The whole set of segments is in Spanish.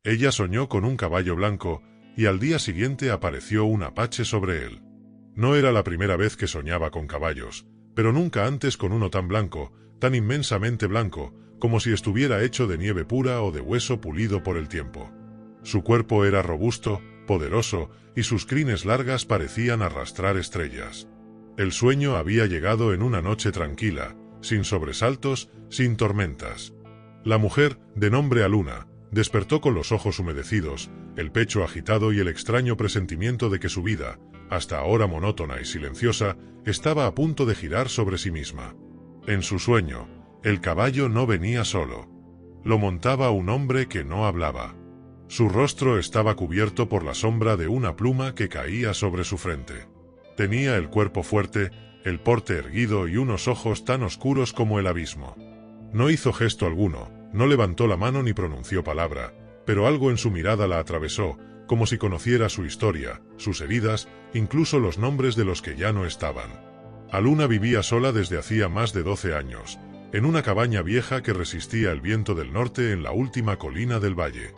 Ella soñó con un caballo blanco, y al día siguiente apareció un apache sobre él. No era la primera vez que soñaba con caballos, pero nunca antes con uno tan blanco, tan inmensamente blanco, como si estuviera hecho de nieve pura o de hueso pulido por el tiempo. Su cuerpo era robusto, poderoso, y sus crines largas parecían arrastrar estrellas. El sueño había llegado en una noche tranquila, sin sobresaltos, sin tormentas. La mujer, de nombre Aluna, despertó con los ojos humedecidos, el pecho agitado y el extraño presentimiento de que su vida, hasta ahora monótona y silenciosa, estaba a punto de girar sobre sí misma. En su sueño, el caballo no venía solo. Lo montaba un hombre que no hablaba. Su rostro estaba cubierto por la sombra de una pluma que caía sobre su frente. Tenía el cuerpo fuerte, el porte erguido y unos ojos tan oscuros como el abismo. No hizo gesto alguno, no levantó la mano ni pronunció palabra, pero algo en su mirada la atravesó, como si conociera su historia, sus heridas, incluso los nombres de los que ya no estaban. Aluna vivía sola desde hacía más de 12 años, en una cabaña vieja que resistía el viento del norte en la última colina del valle.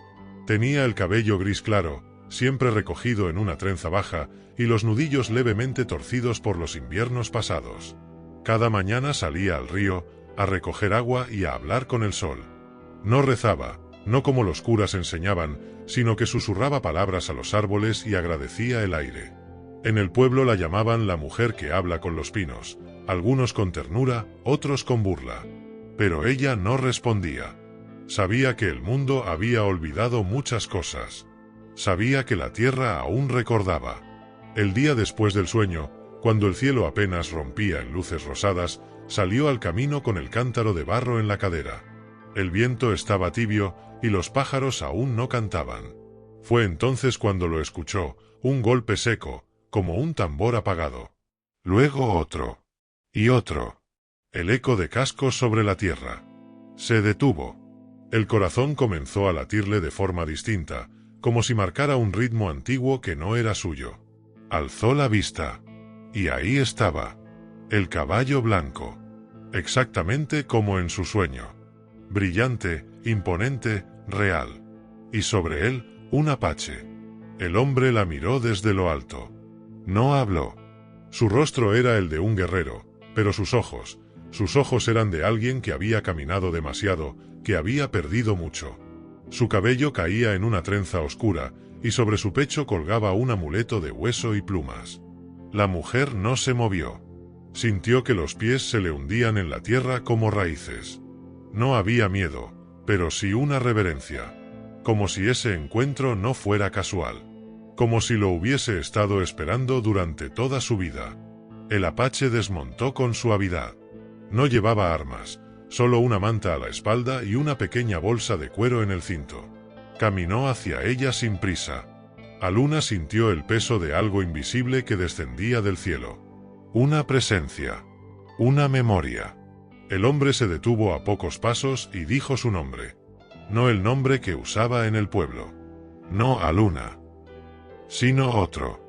Tenía el cabello gris claro, siempre recogido en una trenza baja, y los nudillos levemente torcidos por los inviernos pasados. Cada mañana salía al río, a recoger agua y a hablar con el sol. No rezaba, no como los curas enseñaban, sino que susurraba palabras a los árboles y agradecía el aire. En el pueblo la llamaban la mujer que habla con los pinos, algunos con ternura, otros con burla. Pero ella no respondía. Sabía que el mundo había olvidado muchas cosas. Sabía que la tierra aún recordaba. El día después del sueño, cuando el cielo apenas rompía en luces rosadas, salió al camino con el cántaro de barro en la cadera. El viento estaba tibio y los pájaros aún no cantaban. Fue entonces cuando lo escuchó, un golpe seco, como un tambor apagado. Luego otro. Y otro. El eco de cascos sobre la tierra. Se detuvo. El corazón comenzó a latirle de forma distinta, como si marcara un ritmo antiguo que no era suyo. Alzó la vista. Y ahí estaba. El caballo blanco. Exactamente como en su sueño. Brillante, imponente, real. Y sobre él, un apache. El hombre la miró desde lo alto. No habló. Su rostro era el de un guerrero, pero sus ojos eran de alguien que había caminado demasiado, que había perdido mucho. Su cabello caía en una trenza oscura, y sobre su pecho colgaba un amuleto de hueso y plumas. La mujer no se movió. Sintió que los pies se le hundían en la tierra como raíces. No había miedo, pero sí una reverencia. Como si ese encuentro no fuera casual. Como si lo hubiese estado esperando durante toda su vida. El apache desmontó con suavidad. No llevaba armas, solo una manta a la espalda y una pequeña bolsa de cuero en el cinto. Caminó hacia ella sin prisa. Aluna sintió el peso de algo invisible que descendía del cielo. Una presencia. Una memoria. El hombre se detuvo a pocos pasos y dijo su nombre. No el nombre que usaba en el pueblo. No Aluna. Sino otro.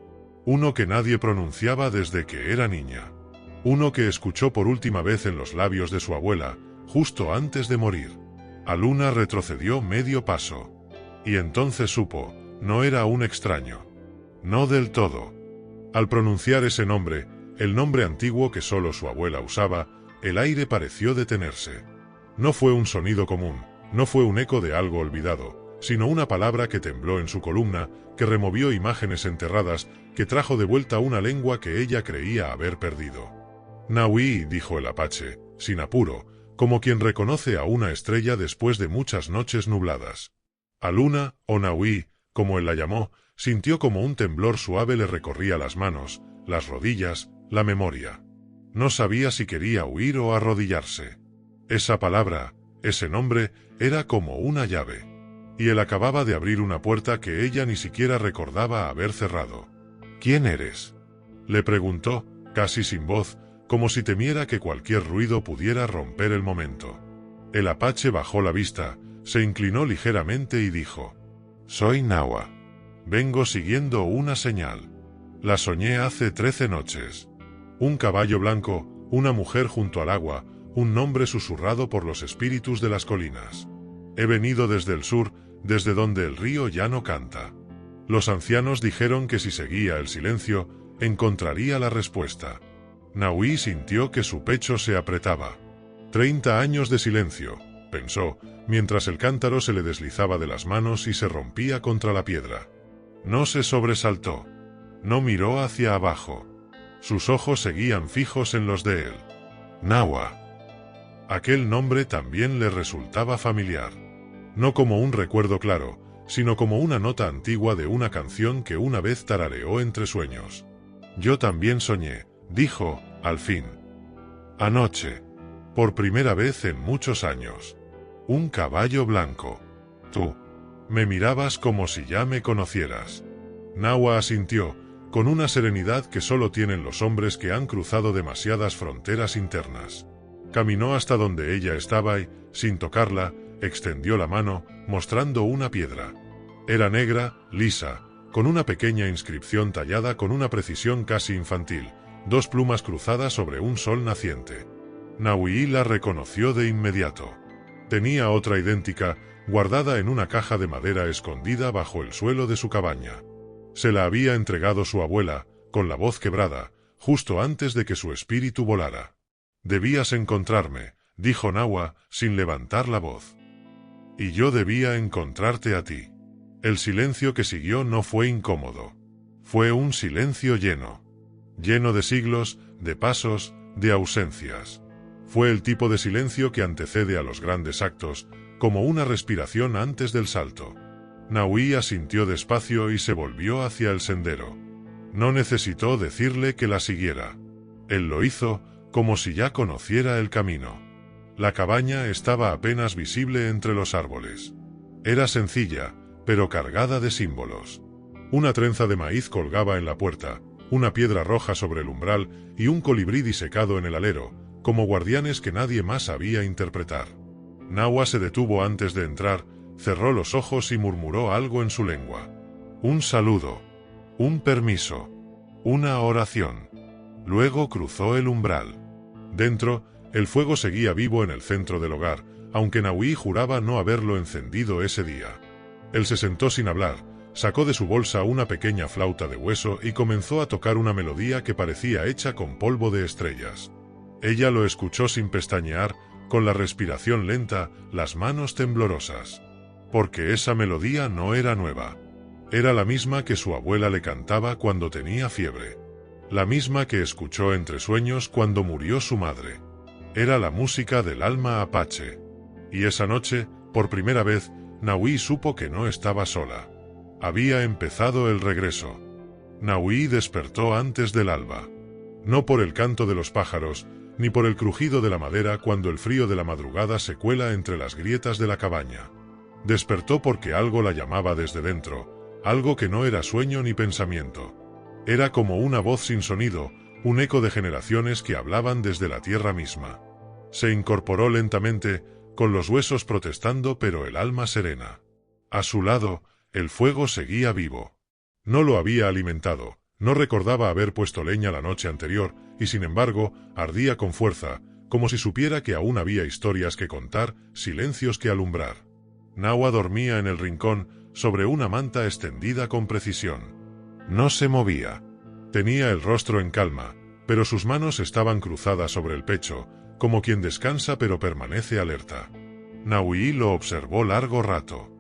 Uno que nadie pronunciaba desde que era niña. Uno que escuchó por última vez en los labios de su abuela, justo antes de morir. Aluna retrocedió medio paso. Y entonces supo, no era un extraño. No del todo. Al pronunciar ese nombre, el nombre antiguo que solo su abuela usaba, el aire pareció detenerse. No fue un sonido común, no fue un eco de algo olvidado, sino una palabra que tembló en su columna, que removió imágenes enterradas, que trajo de vuelta una lengua que ella creía haber perdido. Naui, dijo el apache, sin apuro, como quien reconoce a una estrella después de muchas noches nubladas. Aluna, o Naui, como él la llamó, sintió como un temblor suave le recorría las manos, las rodillas, la memoria. No sabía si quería huir o arrodillarse. Esa palabra, ese nombre, era como una llave. Y él acababa de abrir una puerta que ella ni siquiera recordaba haber cerrado. ¿Quién eres?, le preguntó, casi sin voz, como si temiera que cualquier ruido pudiera romper el momento. El apache bajó la vista, se inclinó ligeramente y dijo: «Soy Nawa. Vengo siguiendo una señal. La soñé hace 13 noches. Un caballo blanco, una mujer junto al agua, un nombre susurrado por los espíritus de las colinas. He venido desde el sur, desde donde el río ya no canta. Los ancianos dijeron que si seguía el silencio, encontraría la respuesta. Naui sintió que su pecho se apretaba. 30 años de silencio, pensó, mientras el cántaro se le deslizaba de las manos y se rompía contra la piedra. No se sobresaltó. No miró hacia abajo. Sus ojos seguían fijos en los de él. Nawa. Aquel nombre también le resultaba familiar. No como un recuerdo claro, sino como una nota antigua de una canción que una vez tarareó entre sueños. Yo también soñé, dijo, al fin. Anoche. Por primera vez en muchos años. Un caballo blanco. Tú. Me mirabas como si ya me conocieras. Nawa asintió, con una serenidad que solo tienen los hombres que han cruzado demasiadas fronteras internas. Caminó hasta donde ella estaba y, sin tocarla, extendió la mano, mostrando una piedra. Era negra, lisa, con una pequeña inscripción tallada con una precisión casi infantil, 2 plumas cruzadas sobre un sol naciente. Naui la reconoció de inmediato. Tenía otra idéntica, guardada en una caja de madera escondida bajo el suelo de su cabaña. Se la había entregado su abuela, con la voz quebrada, justo antes de que su espíritu volara. Debías encontrarme, dijo Nawa, sin levantar la voz. Y yo debía encontrarte a ti. El silencio que siguió no fue incómodo. Fue un silencio lleno. Lleno de siglos, de pasos, de ausencias. Fue el tipo de silencio que antecede a los grandes actos, como una respiración antes del salto. Naui asintió despacio y se volvió hacia el sendero. No necesitó decirle que la siguiera. Él lo hizo, como si ya conociera el camino. La cabaña estaba apenas visible entre los árboles. Era sencilla, pero cargada de símbolos. Una trenza de maíz colgaba en la puerta, una piedra roja sobre el umbral y un colibrí disecado en el alero, como guardianes que nadie más sabía interpretar. Nawa se detuvo antes de entrar, cerró los ojos y murmuró algo en su lengua. Un saludo. Un permiso. Una oración. Luego cruzó el umbral. Dentro, el fuego seguía vivo en el centro del hogar, aunque Naui juraba no haberlo encendido ese día. Él se sentó sin hablar, sacó de su bolsa una pequeña flauta de hueso y comenzó a tocar una melodía que parecía hecha con polvo de estrellas. Ella lo escuchó sin pestañear, con la respiración lenta, las manos temblorosas. Porque esa melodía no era nueva. Era la misma que su abuela le cantaba cuando tenía fiebre. La misma que escuchó entre sueños cuando murió su madre. Era la música del alma apache. Y esa noche, por primera vez, Naui supo que no estaba sola. Había empezado el regreso. Naui despertó antes del alba. No por el canto de los pájaros, ni por el crujido de la madera cuando el frío de la madrugada se cuela entre las grietas de la cabaña. Despertó porque algo la llamaba desde dentro, algo que no era sueño ni pensamiento. Era como una voz sin sonido, un eco de generaciones que hablaban desde la tierra misma. Se incorporó lentamente, con los huesos protestando pero el alma serena. A su lado, el fuego seguía vivo. No lo había alimentado, no recordaba haber puesto leña la noche anterior, y sin embargo, ardía con fuerza, como si supiera que aún había historias que contar, silencios que alumbrar. Nawa dormía en el rincón, sobre una manta extendida con precisión. No se movía. Tenía el rostro en calma, pero sus manos estaban cruzadas sobre el pecho, como quien descansa pero permanece alerta. Naui lo observó largo rato.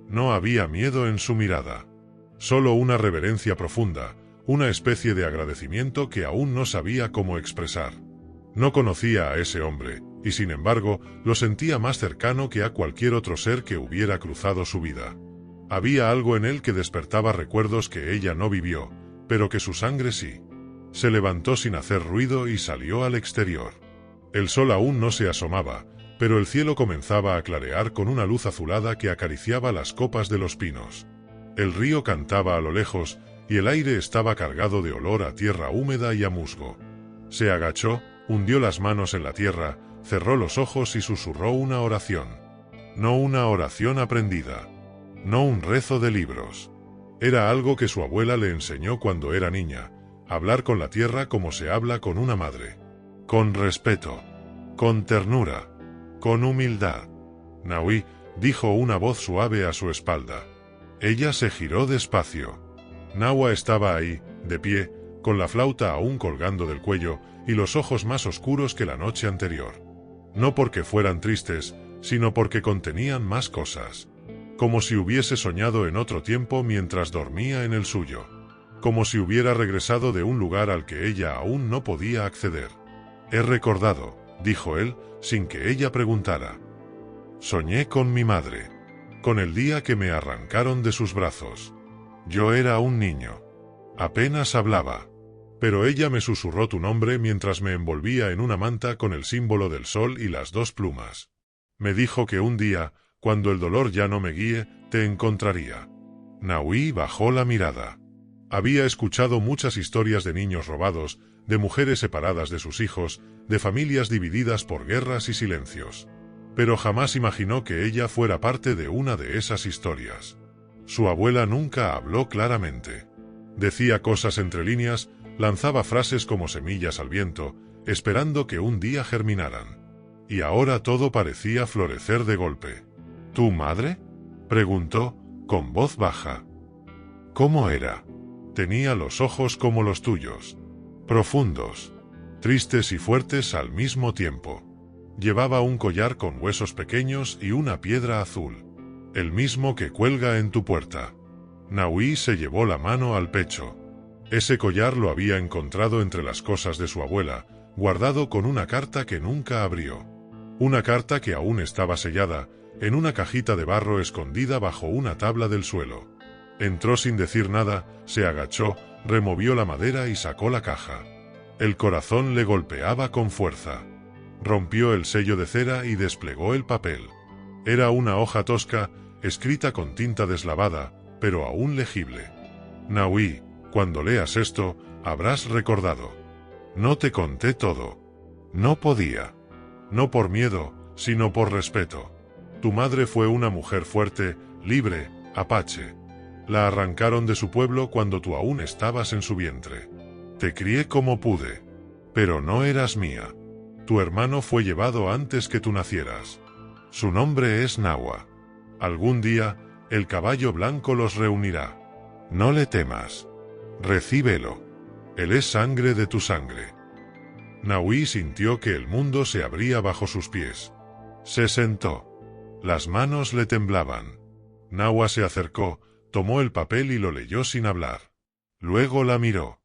No había miedo en su mirada. Solo una reverencia profunda, una especie de agradecimiento que aún no sabía cómo expresar. No conocía a ese hombre, y sin embargo, lo sentía más cercano que a cualquier otro ser que hubiera cruzado su vida. Había algo en él que despertaba recuerdos que ella no vivió, pero que su sangre sí. Se levantó sin hacer ruido y salió al exterior. El sol aún no se asomaba, pero el cielo comenzaba a clarear con una luz azulada que acariciaba las copas de los pinos. El río cantaba a lo lejos, y el aire estaba cargado de olor a tierra húmeda y a musgo. Se agachó, hundió las manos en la tierra, cerró los ojos y susurró una oración. No una oración aprendida. No un rezo de libros. Era algo que su abuela le enseñó cuando era niña, hablar con la tierra como se habla con una madre. Con respeto. Con ternura. Con humildad. Naui, dijo una voz suave a su espalda. Ella se giró despacio. Nahua estaba ahí, de pie, con la flauta aún colgando del cuello y los ojos más oscuros que la noche anterior. No porque fueran tristes, sino porque contenían más cosas. Como si hubiese soñado en otro tiempo mientras dormía en el suyo. Como si hubiera regresado de un lugar al que ella aún no podía acceder. He recordado, dijo él, sin que ella preguntara. Soñé con mi madre. Con el día que me arrancaron de sus brazos. Yo era un niño. Apenas hablaba. Pero ella me susurró tu nombre mientras me envolvía en una manta con el símbolo del sol y las dos plumas. Me dijo que un día, cuando el dolor ya no me guíe, te encontraría. Naui bajó la mirada. Había escuchado muchas historias de niños robados, de mujeres separadas de sus hijos, de familias divididas por guerras y silencios. Pero jamás imaginó que ella fuera parte de una de esas historias. Su abuela nunca habló claramente. Decía cosas entre líneas, lanzaba frases como semillas al viento, esperando que un día germinaran. Y ahora todo parecía florecer de golpe. ¿Tu madre?, preguntó, con voz baja. ¿Cómo era? Tenía los ojos como los tuyos. Profundos. Tristes y fuertes al mismo tiempo. Llevaba un collar con huesos pequeños y una piedra azul. El mismo que cuelga en tu puerta. Naui se llevó la mano al pecho. Ese collar lo había encontrado entre las cosas de su abuela, guardado con una carta que nunca abrió. Una carta que aún estaba sellada, en una cajita de barro escondida bajo una tabla del suelo. Entró sin decir nada, se agachó, removió la madera y sacó la caja. El corazón le golpeaba con fuerza. Rompió el sello de cera y desplegó el papel. Era una hoja tosca, escrita con tinta deslavada, pero aún legible. Naui, cuando leas esto, habrás recordado. No te conté todo. No podía. No por miedo, sino por respeto. Tu madre fue una mujer fuerte, libre, apache. La arrancaron de su pueblo cuando tú aún estabas en su vientre. Te crié como pude. Pero no eras mía. Tu hermano fue llevado antes que tú nacieras. Su nombre es Nahua. Algún día, el caballo blanco los reunirá. No le temas. Recíbelo. Él es sangre de tu sangre. Naui sintió que el mundo se abría bajo sus pies. Se sentó. Las manos le temblaban. Nahua se acercó, tomó el papel y lo leyó sin hablar. Luego la miró.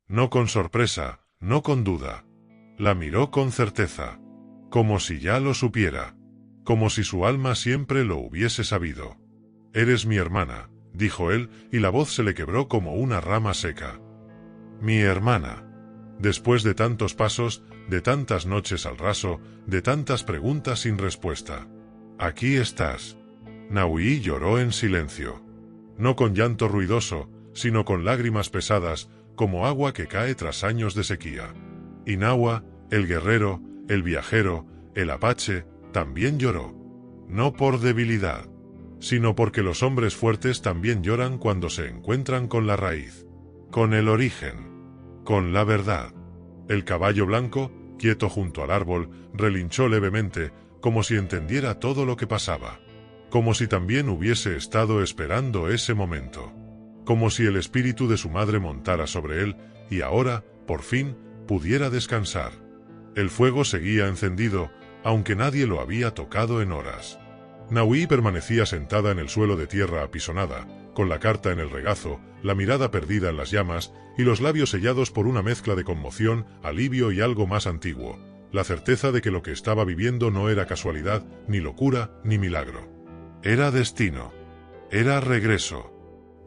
No con sorpresa, no con duda. La miró con certeza. Como si ya lo supiera. Como si su alma siempre lo hubiese sabido. Eres mi hermana, dijo él, y la voz se le quebró como una rama seca. Mi hermana. Después de tantos pasos, de tantas noches al raso, de tantas preguntas sin respuesta. Aquí estás. Naui lloró en silencio. No con llanto ruidoso, sino con lágrimas pesadas, como agua que cae tras años de sequía. Y Nahua, el guerrero, el viajero, el apache, también lloró. No por debilidad, sino porque los hombres fuertes también lloran cuando se encuentran con la raíz, con el origen, con la verdad. El caballo blanco, quieto junto al árbol, relinchó levemente, como si entendiera todo lo que pasaba. Como si también hubiese estado esperando ese momento. Como si el espíritu de su madre montara sobre él, y ahora, por fin, pudiera descansar. El fuego seguía encendido, aunque nadie lo había tocado en horas. Naui permanecía sentada en el suelo de tierra apisonada, con la carta en el regazo, la mirada perdida en las llamas, y los labios sellados por una mezcla de conmoción, alivio y algo más antiguo, la certeza de que lo que estaba viviendo no era casualidad, ni locura, ni milagro. Era destino. Era regreso.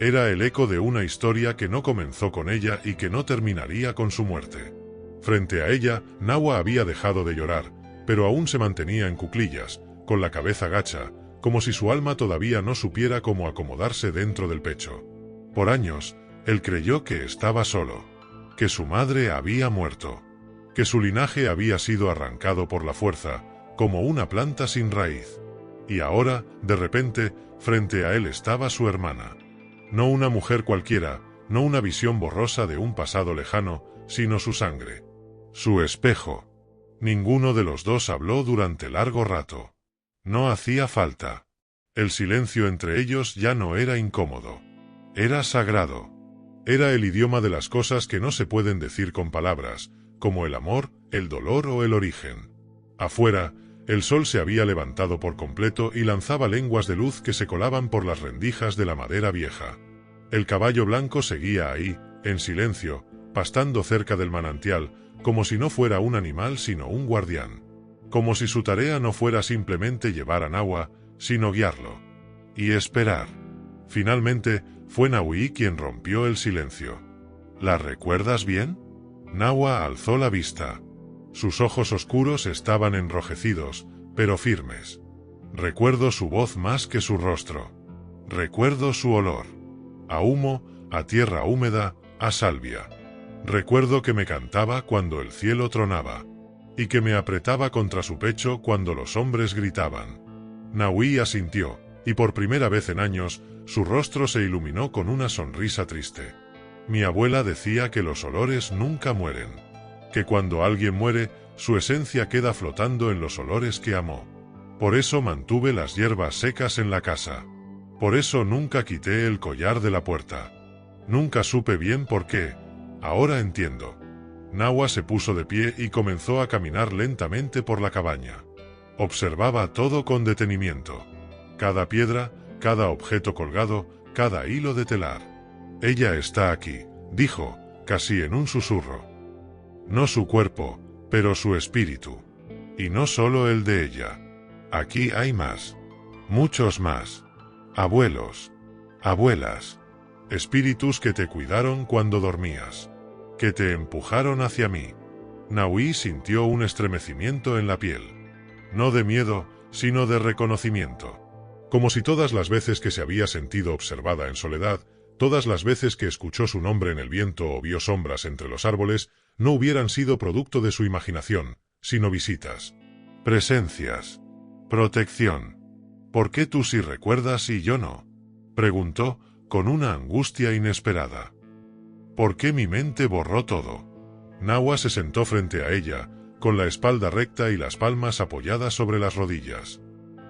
Era el eco de una historia que no comenzó con ella y que no terminaría con su muerte. Frente a ella, Nahua había dejado de llorar, pero aún se mantenía en cuclillas, con la cabeza gacha, como si su alma todavía no supiera cómo acomodarse dentro del pecho. Por años, él creyó que estaba solo, que su madre había muerto, que su linaje había sido arrancado por la fuerza, como una planta sin raíz. Y ahora, de repente, frente a él estaba su hermana. No una mujer cualquiera, no una visión borrosa de un pasado lejano, sino su sangre. Su espejo. Ninguno de los dos habló durante largo rato. No hacía falta. El silencio entre ellos ya no era incómodo. Era sagrado. Era el idioma de las cosas que no se pueden decir con palabras, como el amor, el dolor o el origen. Afuera, el sol se había levantado por completo y lanzaba lenguas de luz que se colaban por las rendijas de la madera vieja. El caballo blanco seguía ahí, en silencio, pastando cerca del manantial, como si no fuera un animal sino un guardián. Como si su tarea no fuera simplemente llevar a Nahua, sino guiarlo. Y esperar. Finalmente, fue Naui quien rompió el silencio. ¿La recuerdas bien? Nahua alzó la vista. Sus ojos oscuros estaban enrojecidos, pero firmes. Recuerdo su voz más que su rostro. Recuerdo su olor. A humo, a tierra húmeda, a salvia. Recuerdo que me cantaba cuando el cielo tronaba, y que me apretaba contra su pecho cuando los hombres gritaban. Naui asintió, y por primera vez en años, su rostro se iluminó con una sonrisa triste. Mi abuela decía que los olores nunca mueren, que cuando alguien muere, su esencia queda flotando en los olores que amó. Por eso mantuve las hierbas secas en la casa. Por eso nunca quité el collar de la puerta. Nunca supe bien por qué. Ahora entiendo. Nahua se puso de pie y comenzó a caminar lentamente por la cabaña. Observaba todo con detenimiento. Cada piedra, cada objeto colgado, cada hilo de telar. Ella está aquí, dijo, casi en un susurro. No su cuerpo, pero su espíritu. Y no solo el de ella. Aquí hay más. Muchos más. Abuelos. Abuelas. Espíritus que te cuidaron cuando dormías. Que te empujaron hacia mí. Naui sintió un estremecimiento en la piel. No de miedo, sino de reconocimiento. Como si todas las veces que se había sentido observada en soledad, todas las veces que escuchó su nombre en el viento o vio sombras entre los árboles, no hubieran sido producto de su imaginación, sino visitas. Presencias. Protección. ¿Por qué tú sí recuerdas y yo no? Preguntó, con una angustia inesperada. ¿Por qué mi mente borró todo? Nahua se sentó frente a ella, con la espalda recta y las palmas apoyadas sobre las rodillas.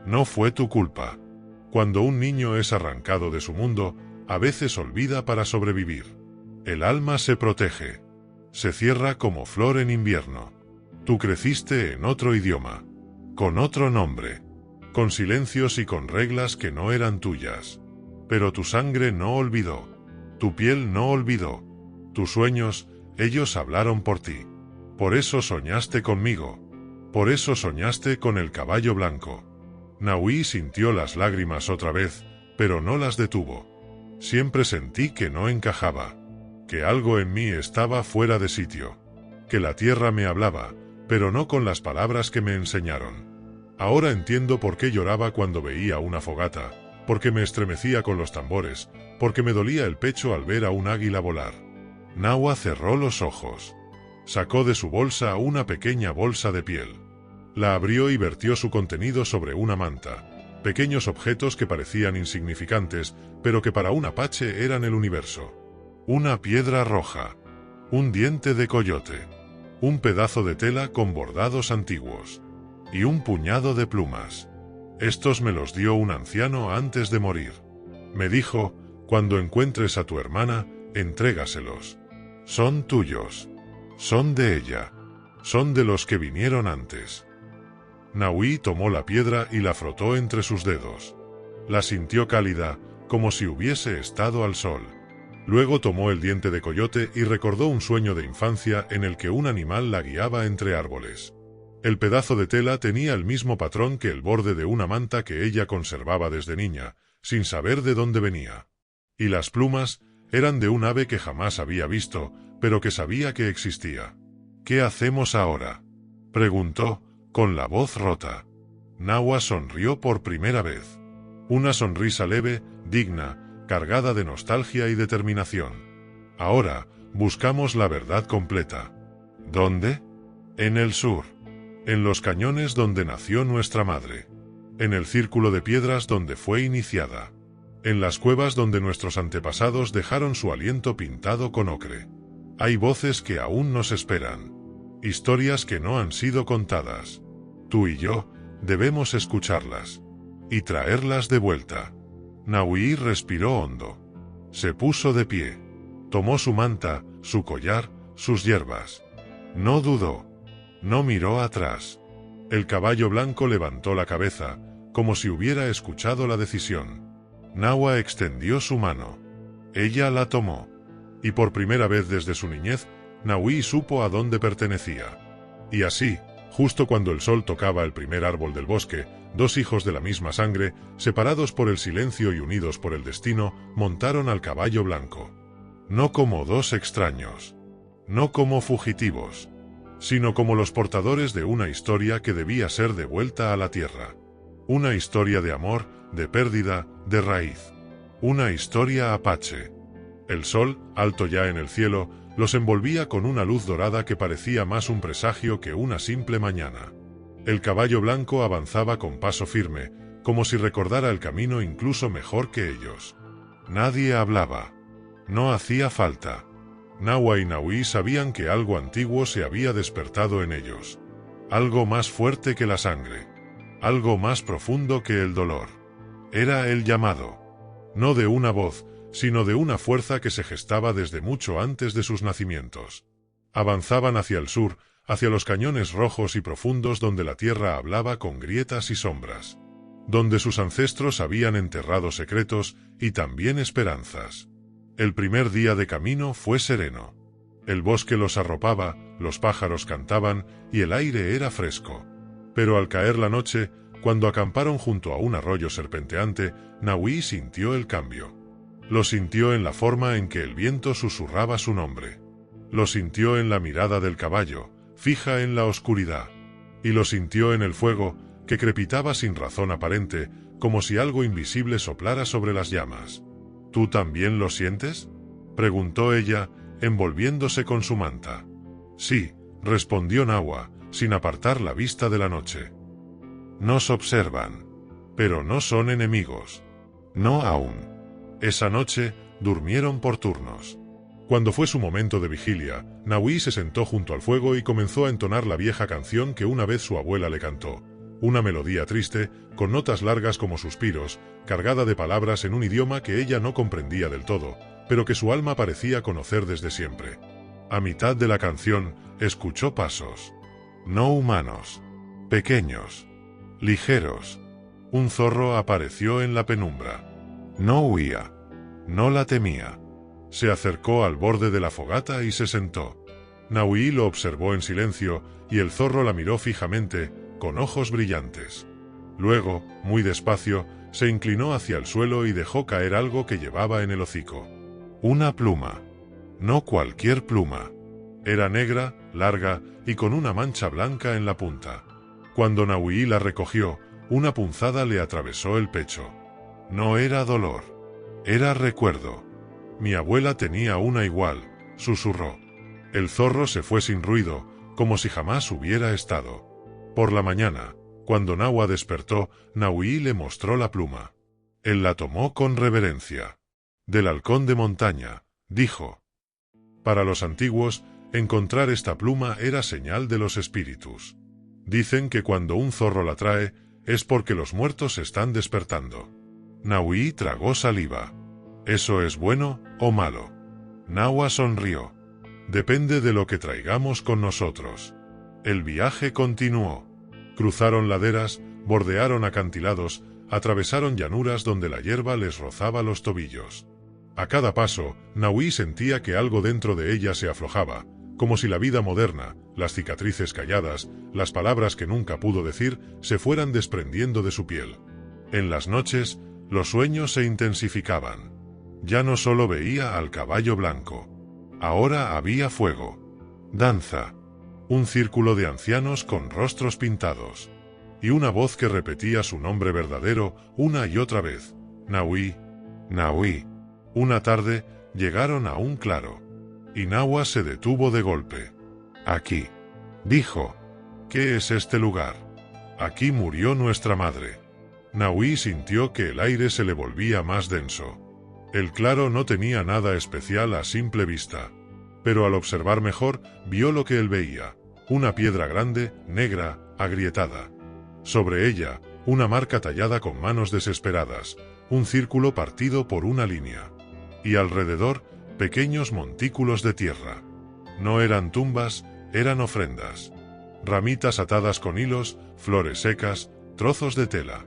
No fue tu culpa. Cuando un niño es arrancado de su mundo, a veces olvida para sobrevivir. El alma se protege. Se cierra como flor en invierno. Tú creciste en otro idioma. Con otro nombre. Con silencios y con reglas que no eran tuyas. Pero tu sangre no olvidó. Tu piel no olvidó. Tus sueños, ellos hablaron por ti. Por eso soñaste conmigo. Por eso soñaste con el caballo blanco. Naui sintió las lágrimas otra vez, pero no las detuvo. Siempre sentí que no encajaba. Que algo en mí estaba fuera de sitio. Que la tierra me hablaba, pero no con las palabras que me enseñaron. Ahora entiendo por qué lloraba cuando veía una fogata, porque me estremecía con los tambores, porque me dolía el pecho al ver a un águila volar. Nahua cerró los ojos. Sacó de su bolsa una pequeña bolsa de piel. La abrió y vertió su contenido sobre una manta. Pequeños objetos que parecían insignificantes, pero que para un apache eran el universo. Una piedra roja. Un diente de coyote. Un pedazo de tela con bordados antiguos. Y un puñado de plumas. Estos me los dio un anciano antes de morir. Me dijo, cuando encuentres a tu hermana, entrégaselos. Son tuyos. Son de ella. Son de los que vinieron antes. Naui tomó la piedra y la frotó entre sus dedos. La sintió cálida, como si hubiese estado al sol. Luego tomó el diente de coyote y recordó un sueño de infancia en el que un animal la guiaba entre árboles. El pedazo de tela tenía el mismo patrón que el borde de una manta que ella conservaba desde niña, sin saber de dónde venía. Y las plumas eran de un ave que jamás había visto, pero que sabía que existía. ¿Qué hacemos ahora?, preguntó, con la voz rota. Nahua sonrió por primera vez. Una sonrisa leve, digna, cargada de nostalgia y determinación. Ahora, buscamos la verdad completa. ¿Dónde? En el sur. En los cañones donde nació nuestra madre. En el círculo de piedras donde fue iniciada. En las cuevas donde nuestros antepasados dejaron su aliento pintado con ocre. Hay voces que aún nos esperan. Historias que no han sido contadas. Tú y yo debemos escucharlas. y traerlas de vuelta. Nahui respiró hondo. Se puso de pie. Tomó su manta, su collar, sus hierbas. No dudó. No miró atrás. El caballo blanco levantó la cabeza, como si hubiera escuchado la decisión. Nawa extendió su mano. Ella la tomó. Y por primera vez desde su niñez, Nahui supo a dónde pertenecía. Y así, justo cuando el sol tocaba el primer árbol del bosque, dos hijos de la misma sangre, separados por el silencio y unidos por el destino, montaron al caballo blanco. No como dos extraños. No como fugitivos. Sino como los portadores de una historia que debía ser devuelta a la tierra. Una historia de amor, de pérdida, de raíz. Una historia apache. El sol, alto ya en el cielo, los envolvía con una luz dorada que parecía más un presagio que una simple mañana. El caballo blanco avanzaba con paso firme, como si recordara el camino incluso mejor que ellos. Nadie hablaba. No hacía falta. Nawa y Nahui sabían que algo antiguo se había despertado en ellos. Algo más fuerte que la sangre. Algo más profundo que el dolor. Era el llamado. No de una voz, sino de una fuerza que se gestaba desde mucho antes de sus nacimientos. Avanzaban hacia el sur, hacia los cañones rojos y profundos donde la tierra hablaba con grietas y sombras. Donde sus ancestros habían enterrado secretos y también esperanzas. El primer día de camino fue sereno. El bosque los arropaba, los pájaros cantaban y el aire era fresco. Pero al caer la noche, cuando acamparon junto a un arroyo serpenteante, Nahui sintió el cambio. Lo sintió en la forma en que el viento susurraba su nombre. Lo sintió en la mirada del caballo, fija en la oscuridad. Y lo sintió en el fuego, que crepitaba sin razón aparente, como si algo invisible soplara sobre las llamas. ¿Tú también lo sientes?, preguntó ella, envolviéndose con su manta. Sí, respondió Nawa, sin apartar la vista de la noche. Nos observan. Pero no son enemigos. No aún. Esa noche, durmieron por turnos. Cuando fue su momento de vigilia, Nahui se sentó junto al fuego y comenzó a entonar la vieja canción que una vez su abuela le cantó. Una melodía triste, con notas largas como suspiros, cargada de palabras en un idioma que ella no comprendía del todo, pero que su alma parecía conocer desde siempre. A mitad de la canción, escuchó pasos. No humanos. Pequeños. Ligeros. Un zorro apareció en la penumbra. No huía. No la temía. Se acercó al borde de la fogata y se sentó. Nahui lo observó en silencio, y el zorro la miró fijamente, con ojos brillantes. Luego, muy despacio, se inclinó hacia el suelo y dejó caer algo que llevaba en el hocico. Una pluma. No cualquier pluma. Era negra, larga y con una mancha blanca en la punta. Cuando Nahui la recogió, una punzada le atravesó el pecho. No era dolor. Era recuerdo. Mi abuela tenía una igual, susurró. El zorro se fue sin ruido, como si jamás hubiera estado. Por la mañana, cuando Nawa despertó, Nahui le mostró la pluma. Él la tomó con reverencia. Del halcón de montaña, dijo. Para los antiguos, encontrar esta pluma era señal de los espíritus. Dicen que cuando un zorro la trae, es porque los muertos están despertando. Nahui tragó saliva. ¿Eso es bueno o malo? Nawa sonrió. Depende de lo que traigamos con nosotros. El viaje continuó. Cruzaron laderas, bordearon acantilados, atravesaron llanuras donde la hierba les rozaba los tobillos. A cada paso, Nahui sentía que algo dentro de ella se aflojaba, como si la vida moderna, las cicatrices calladas, las palabras que nunca pudo decir, se fueran desprendiendo de su piel. En las noches, los sueños se intensificaban. Ya no solo veía al caballo blanco. Ahora había fuego. Danza. Un círculo de ancianos con rostros pintados. Y una voz que repetía su nombre verdadero una y otra vez. Nahui. Nahui. Una tarde, llegaron a un claro. Y Nawa se detuvo de golpe. Aquí. Dijo. ¿Qué es este lugar? Aquí murió nuestra madre. Nahui sintió que el aire se le volvía más denso. El claro no tenía nada especial a simple vista. Pero al observar mejor, vio lo que él veía. Una piedra grande, negra, agrietada. Sobre ella, una marca tallada con manos desesperadas, un círculo partido por una línea. Y alrededor, pequeños montículos de tierra. No eran tumbas, eran ofrendas. Ramitas atadas con hilos, flores secas, trozos de tela.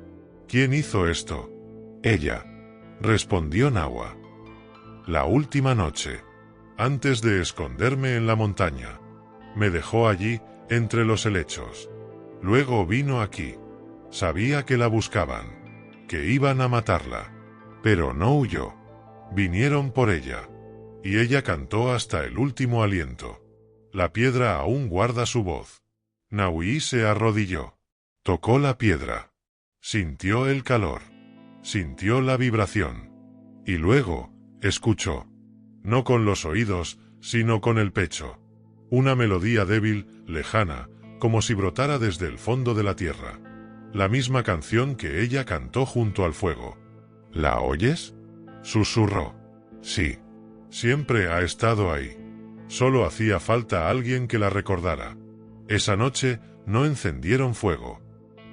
¿Quién hizo esto? Ella, respondió Nahua. La última noche, antes de esconderme en la montaña. Me dejó allí, entre los helechos. Luego vino aquí. Sabía que la buscaban, que iban a matarla. Pero no huyó. Vinieron por ella. Y ella cantó hasta el último aliento. La piedra aún guarda su voz. Naui se arrodilló. Tocó la piedra. Sintió el calor. Sintió la vibración. Y luego, escuchó. No con los oídos, sino con el pecho. Una melodía débil, lejana, como si brotara desde el fondo de la tierra. La misma canción que ella cantó junto al fuego. ¿La oyes? Susurró. Sí. Siempre ha estado ahí. Solo hacía falta alguien que la recordara. Esa noche no encendieron fuego.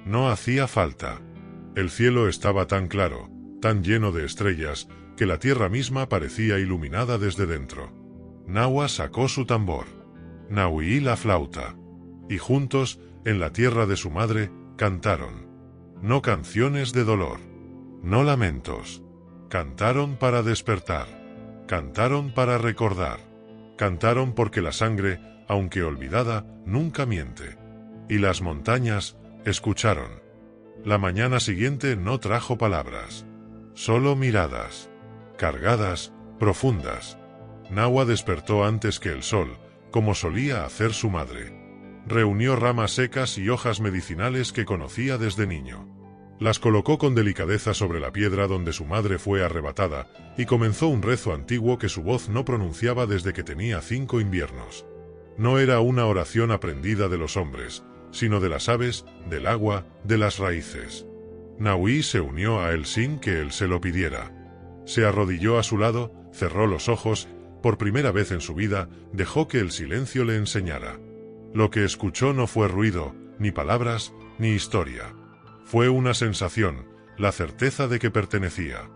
No hacía falta. El cielo estaba tan claro, tan lleno de estrellas, que la tierra misma parecía iluminada desde dentro. Nahua sacó su tambor. Naui la flauta. Y juntos, en la tierra de su madre, cantaron. No canciones de dolor. No lamentos. Cantaron para despertar. Cantaron para recordar. Cantaron porque la sangre, aunque olvidada, nunca miente. Y las montañas, escucharon. La mañana siguiente no trajo palabras. Solo miradas. Cargadas, profundas. Nahua despertó antes que el sol, como solía hacer su madre. Reunió ramas secas y hojas medicinales que conocía desde niño. Las colocó con delicadeza sobre la piedra donde su madre fue arrebatada, y comenzó un rezo antiguo que su voz no pronunciaba desde que tenía 5 inviernos. No era una oración aprendida de los hombres, sino de las aves, del agua, de las raíces. Naui se unió a él sin que él se lo pidiera. Se arrodilló a su lado, cerró los ojos, por primera vez en su vida, dejó que el silencio le enseñara. Lo que escuchó no fue ruido, ni palabras, ni historia. Fue una sensación, la certeza de que pertenecía.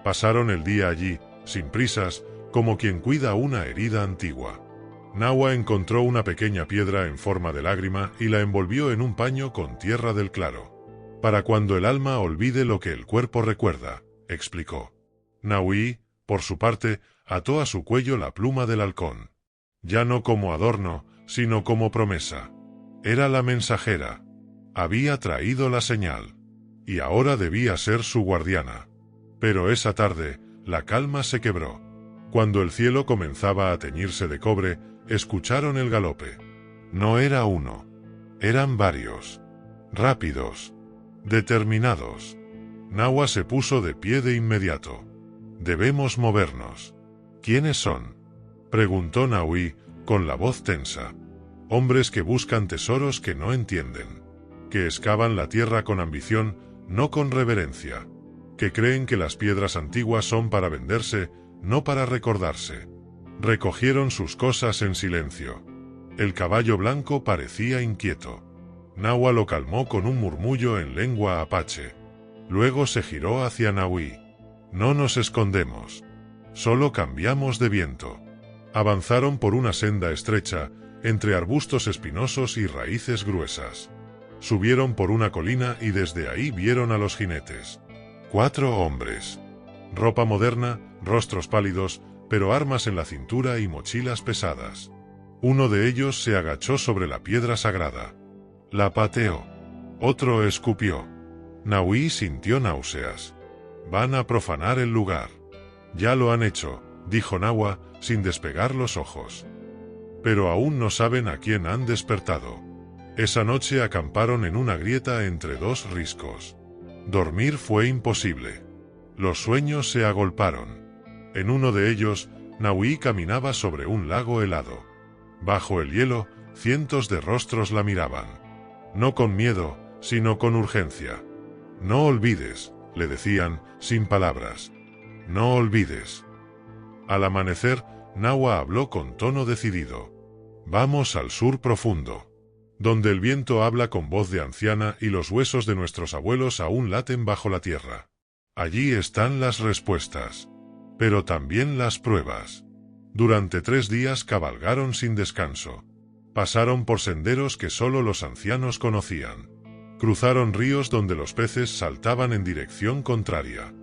Pasaron el día allí, sin prisas, como quien cuida una herida antigua. Nahua encontró una pequeña piedra en forma de lágrima y la envolvió en un paño con tierra del claro. Para cuando el alma olvide lo que el cuerpo recuerda, explicó. Naui, por su parte, ató a su cuello la pluma del halcón. Ya no como adorno, sino como promesa. Era la mensajera. Había traído la señal. Y ahora debía ser su guardiana. Pero esa tarde, la calma se quebró. Cuando el cielo comenzaba a teñirse de cobre, escucharon el galope. No era uno. Eran varios. Rápidos. Determinados. Nahua se puso de pie de inmediato. Debemos movernos. ¿Quiénes son? Preguntó Naui, con la voz tensa. Hombres que buscan tesoros que no entienden. Que excavan la tierra con ambición, no con reverencia. Que creen que las piedras antiguas son para venderse, no para recordarse. Recogieron sus cosas en silencio. El caballo blanco parecía inquieto. Nahua lo calmó con un murmullo en lengua apache. Luego se giró hacia Naui. No nos escondemos. Solo cambiamos de viento. Avanzaron por una senda estrecha, entre arbustos espinosos y raíces gruesas. Subieron por una colina y desde ahí vieron a los jinetes. 4 hombres. Ropa moderna, rostros pálidos, pero armas en la cintura y mochilas pesadas. Uno de ellos se agachó sobre la piedra sagrada. La pateó. Otro escupió. Naui sintió náuseas. Van a profanar el lugar. Ya lo han hecho, dijo Nahua, sin despegar los ojos. Pero aún no saben a quién han despertado. Esa noche acamparon en una grieta entre 2 riscos. Dormir fue imposible. Los sueños se agolparon. En uno de ellos, Naui caminaba sobre un lago helado. Bajo el hielo, cientos de rostros la miraban. No con miedo, sino con urgencia. No olvides, le decían, sin palabras. No olvides. Al amanecer, Nahua habló con tono decidido. Vamos al sur profundo. donde el viento habla con voz de anciana y los huesos de nuestros abuelos aún laten bajo la tierra. Allí están las respuestas, pero también las pruebas. Durante 3 días cabalgaron sin descanso. Pasaron por senderos que solo los ancianos conocían. Cruzaron ríos donde los peces saltaban en dirección contraria.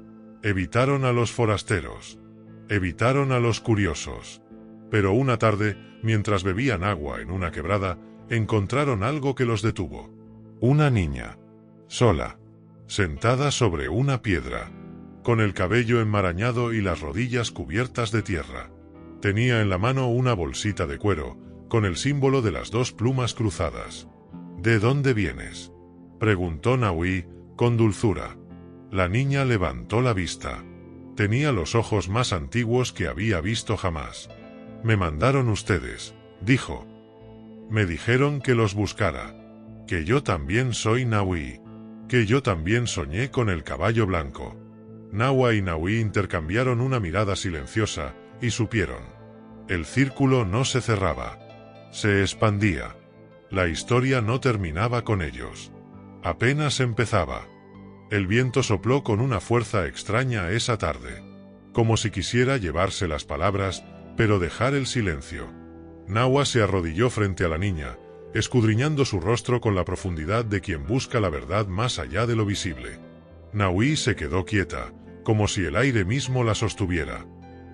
Evitaron a los forasteros. Evitaron a los curiosos. Pero una tarde, mientras bebían agua en una quebrada, encontraron algo que los detuvo. Una niña, sola, sentada sobre una piedra, con el cabello enmarañado y las rodillas cubiertas de tierra. Tenía en la mano una bolsita de cuero, con el símbolo de las 2 plumas cruzadas. ¿De dónde vienes?, preguntó Naui, con dulzura. La niña levantó la vista. Tenía los ojos más antiguos que había visto jamás. Me mandaron ustedes, dijo. Me dijeron que los buscara. Que yo también soy Naui. Que yo también soñé con el caballo blanco. Naua y Naui intercambiaron una mirada silenciosa, y supieron. El círculo no se cerraba. Se expandía. La historia no terminaba con ellos. Apenas empezaba. El viento sopló con una fuerza extraña esa tarde. Como si quisiera llevarse las palabras, pero dejar el silencio. Naua se arrodilló frente a la niña, escudriñando su rostro con la profundidad de quien busca la verdad más allá de lo visible. Naui se quedó quieta, como si el aire mismo la sostuviera.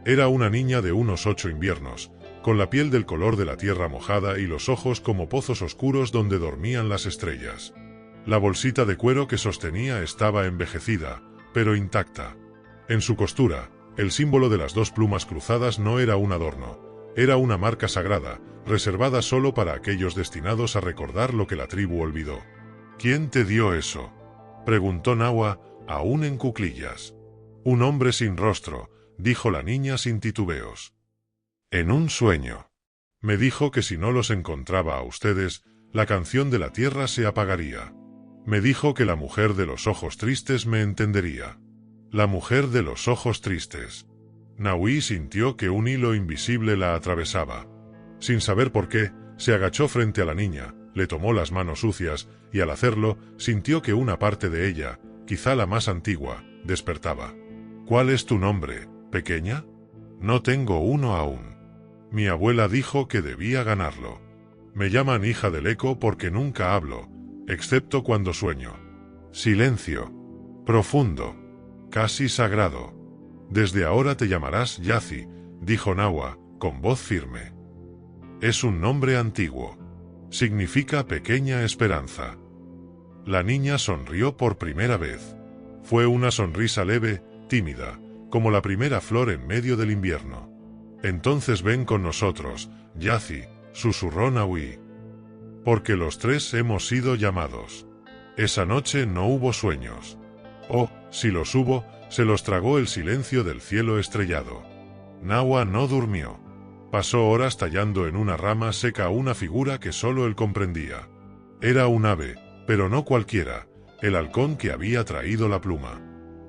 Era una niña de unos 8 inviernos, con la piel del color de la tierra mojada y los ojos como pozos oscuros donde dormían las estrellas. La bolsita de cuero que sostenía estaba envejecida, pero intacta. En su costura, el símbolo de las 2 plumas cruzadas no era un adorno, era una marca sagrada, reservada solo para aquellos destinados a recordar lo que la tribu olvidó. ¿Quién te dio eso?, preguntó Naua, aún en cuclillas. Un hombre sin rostro, dijo la niña sin titubeos. En un sueño. Me dijo que si no los encontraba a ustedes, la canción de la tierra se apagaría. Me dijo que la mujer de los ojos tristes me entendería. La mujer de los ojos tristes. Naui sintió que un hilo invisible la atravesaba. Sin saber por qué, se agachó frente a la niña, le tomó las manos sucias, y al hacerlo, sintió que una parte de ella, quizá la más antigua, despertaba. ¿Cuál es tu nombre, pequeña? No tengo uno aún. Mi abuela dijo que debía ganarlo. Me llaman hija del eco porque nunca hablo, excepto cuando sueño. Silencio. Profundo. Casi sagrado. Desde ahora te llamarás Yazi, dijo Naua, con voz firme. Es un nombre antiguo. Significa pequeña esperanza. La niña sonrió por primera vez. Fue una sonrisa leve, tímida, como la primera flor en medio del invierno. Entonces ven con nosotros, Yazi, susurró Naui. Porque los 3 hemos sido llamados. Esa noche no hubo sueños. Oh, si los hubo, se los tragó el silencio del cielo estrellado. Naua no durmió. Pasó horas tallando en una rama seca una figura que solo él comprendía. Era un ave, pero no cualquiera, el halcón que había traído la pluma.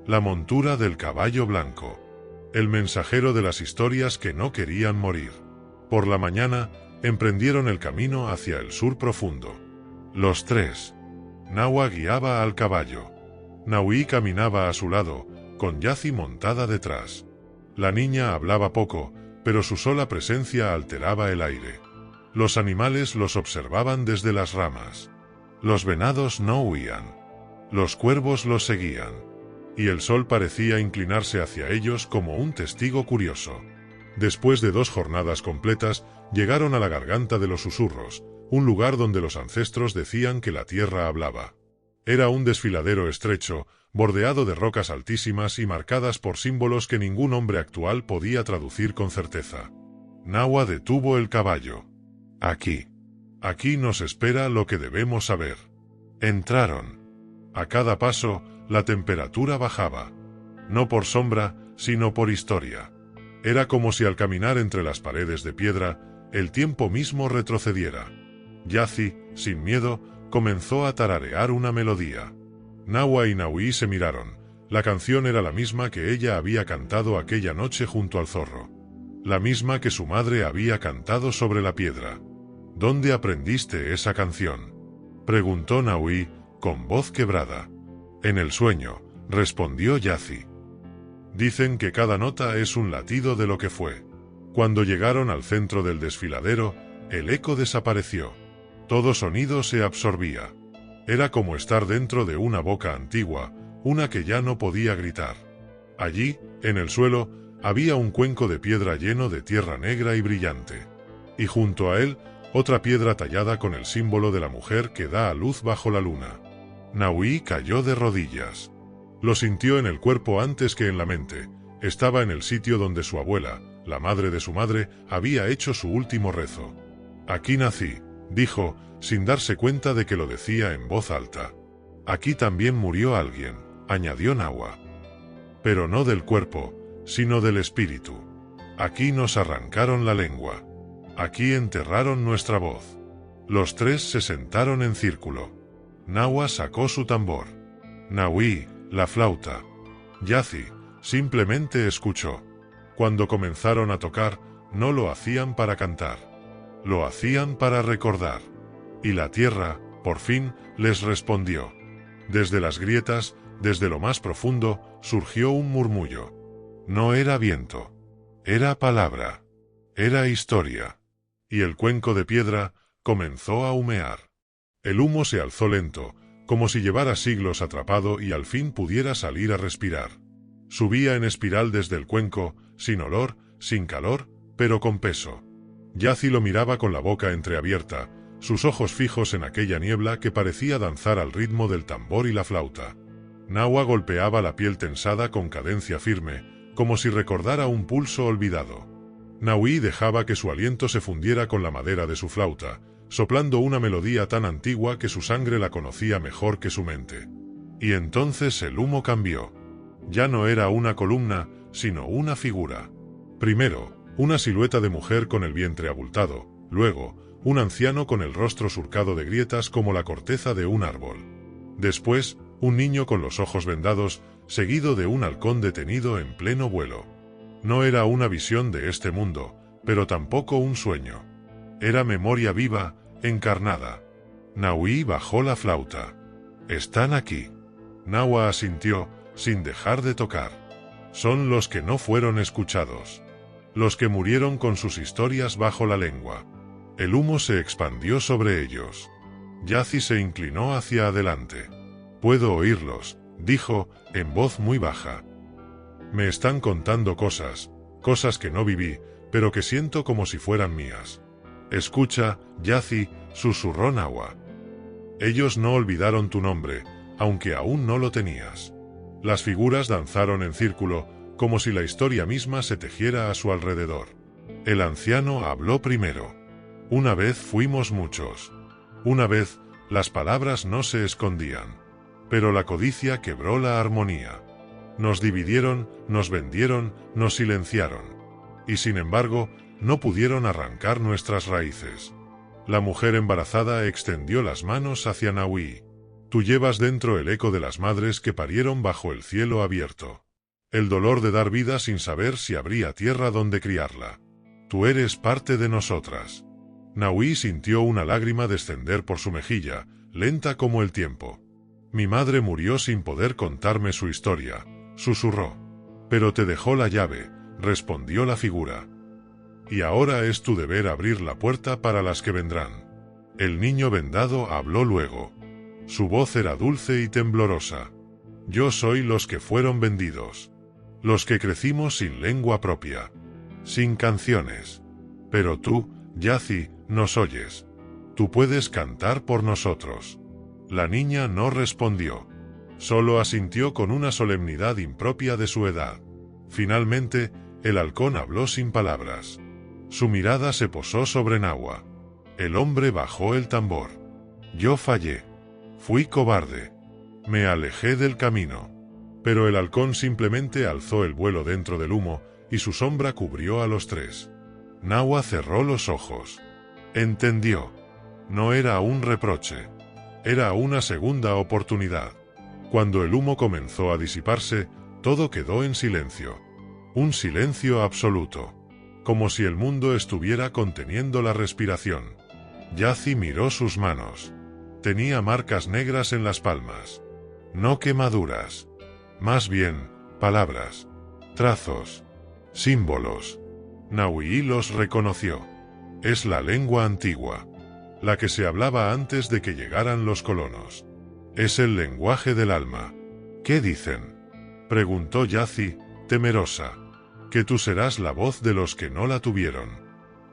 La montura del caballo blanco. El mensajero de las historias que no querían morir. Por la mañana, emprendieron el camino hacia el sur profundo. Los 3. Naua guiaba al caballo. Naui caminaba a su lado, con Yazi montada detrás. La niña hablaba poco, pero su sola presencia alteraba el aire. Los animales los observaban desde las ramas. Los venados no huían. Los cuervos los seguían. Y el sol parecía inclinarse hacia ellos como un testigo curioso. Después de 2 jornadas completas, llegaron a la garganta de los susurros, un lugar donde los ancestros decían que la tierra hablaba. Era un desfiladero estrecho, bordeado de rocas altísimas y marcadas por símbolos que ningún hombre actual podía traducir con certeza. Naua detuvo el caballo. Aquí. Aquí nos espera lo que debemos saber. Entraron. A cada paso, la temperatura bajaba. No por sombra, sino por historia. Era como si al caminar entre las paredes de piedra, el tiempo mismo retrocediera. Yazi, sin miedo, comenzó a tararear una melodía. Naua y Naui se miraron. La canción era la misma que ella había cantado aquella noche junto al zorro. La misma que su madre había cantado sobre la piedra. ¿Dónde aprendiste esa canción?, preguntó Nahui, con voz quebrada. En el sueño, respondió Yazi. Dicen que cada nota es un latido de lo que fue. Cuando llegaron al centro del desfiladero, el eco desapareció. Todo sonido se absorbía. Era como estar dentro de una boca antigua, una que ya no podía gritar. Allí, en el suelo, había un cuenco de piedra lleno de tierra negra y brillante. Y junto a él, otra piedra tallada con el símbolo de la mujer que da a luz bajo la luna. Nahui cayó de rodillas. Lo sintió en el cuerpo antes que en la mente. Estaba en el sitio donde su abuela, la madre de su madre, había hecho su último rezo. Aquí nací, dijo, sin darse cuenta de que lo decía en voz alta. Aquí también murió alguien, añadió Nawa. Pero no del cuerpo, sino del espíritu. Aquí nos arrancaron la lengua. Aquí enterraron nuestra voz. Los tres se sentaron en círculo. Nawa sacó su tambor. Nahui, la flauta. Yazi, simplemente escuchó. Cuando comenzaron a tocar, no lo hacían para cantar. Lo hacían para recordar. Y la tierra, por fin, les respondió. Desde las grietas, desde lo más profundo, surgió un murmullo. No era viento. Era palabra. Era historia. Y el cuenco de piedra comenzó a humear. El humo se alzó lento, como si llevara siglos atrapado y al fin pudiera salir a respirar. Subía en espiral desde el cuenco, sin olor, sin calor, pero con peso. Yazi lo miraba con la boca entreabierta, sus ojos fijos en aquella niebla que parecía danzar al ritmo del tambor y la flauta. Nawa golpeaba la piel tensada con cadencia firme, como si recordara un pulso olvidado. Nahui dejaba que su aliento se fundiera con la madera de su flauta, soplando una melodía tan antigua que su sangre la conocía mejor que su mente. Y entonces el humo cambió. Ya no era una columna, sino una figura. Primero, una silueta de mujer con el vientre abultado, luego, un anciano con el rostro surcado de grietas como la corteza de un árbol. Después, un niño con los ojos vendados, seguido de un halcón detenido en pleno vuelo. No era una visión de este mundo, pero tampoco un sueño. Era memoria viva, encarnada. Nahui bajó la flauta. «Están aquí». Nawa asintió, sin dejar de tocar. Son los que no fueron escuchados. Los que murieron con sus historias bajo la lengua. El humo se expandió sobre ellos. Yazi se inclinó hacia adelante. «Puedo oírlos», dijo, en voz muy baja. «Me están contando cosas que no viví, pero que siento como si fueran mías». «Escucha, Yazi», susurró Nawa. «Ellos no olvidaron tu nombre, aunque aún no lo tenías». Las figuras danzaron en círculo, como si la historia misma se tejiera a su alrededor. El anciano habló primero. «Una vez fuimos muchos. Una vez, las palabras no se escondían. Pero la codicia quebró la armonía. Nos dividieron, nos vendieron, nos silenciaron. Y sin embargo, no pudieron arrancar nuestras raíces». La mujer embarazada extendió las manos hacia Nahui. «Tú llevas dentro el eco de las madres que parieron bajo el cielo abierto. El dolor de dar vida sin saber si habría tierra donde criarla. Tú eres parte de nosotras». Nahui sintió una lágrima descender por su mejilla, lenta como el tiempo. «Mi madre murió sin poder contarme su historia», susurró. «Pero te dejó la llave», respondió la figura. «Y ahora es tu deber abrir la puerta para las que vendrán». El niño vendado habló luego. Su voz era dulce y temblorosa. «Yo soy los que fueron vendidos. Los que crecimos sin lengua propia. Sin canciones. Pero tú, Yazi, nos oyes. Tú puedes cantar por nosotros». La niña no respondió. Solo asintió con una solemnidad impropia de su edad. Finalmente, el halcón habló sin palabras. Su mirada se posó sobre Nawa. El hombre bajó el tambor. «Yo fallé. Fui cobarde. Me alejé del camino». Pero el halcón simplemente alzó el vuelo dentro del humo, y su sombra cubrió a los tres. Nawa cerró los ojos. Entendió. No era un reproche. Era una segunda oportunidad. Cuando el humo comenzó a disiparse, todo quedó en silencio. Un silencio absoluto. Como si el mundo estuviera conteniendo la respiración. Yazi miró sus manos. Tenía marcas negras en las palmas. No quemaduras. Más bien, palabras. Trazos. Símbolos. Nahui los reconoció. Es la lengua antigua. La que se hablaba antes de que llegaran los colonos. Es el lenguaje del alma. ¿Qué dicen? Preguntó Yazi, temerosa. Que tú serás la voz de los que no la tuvieron.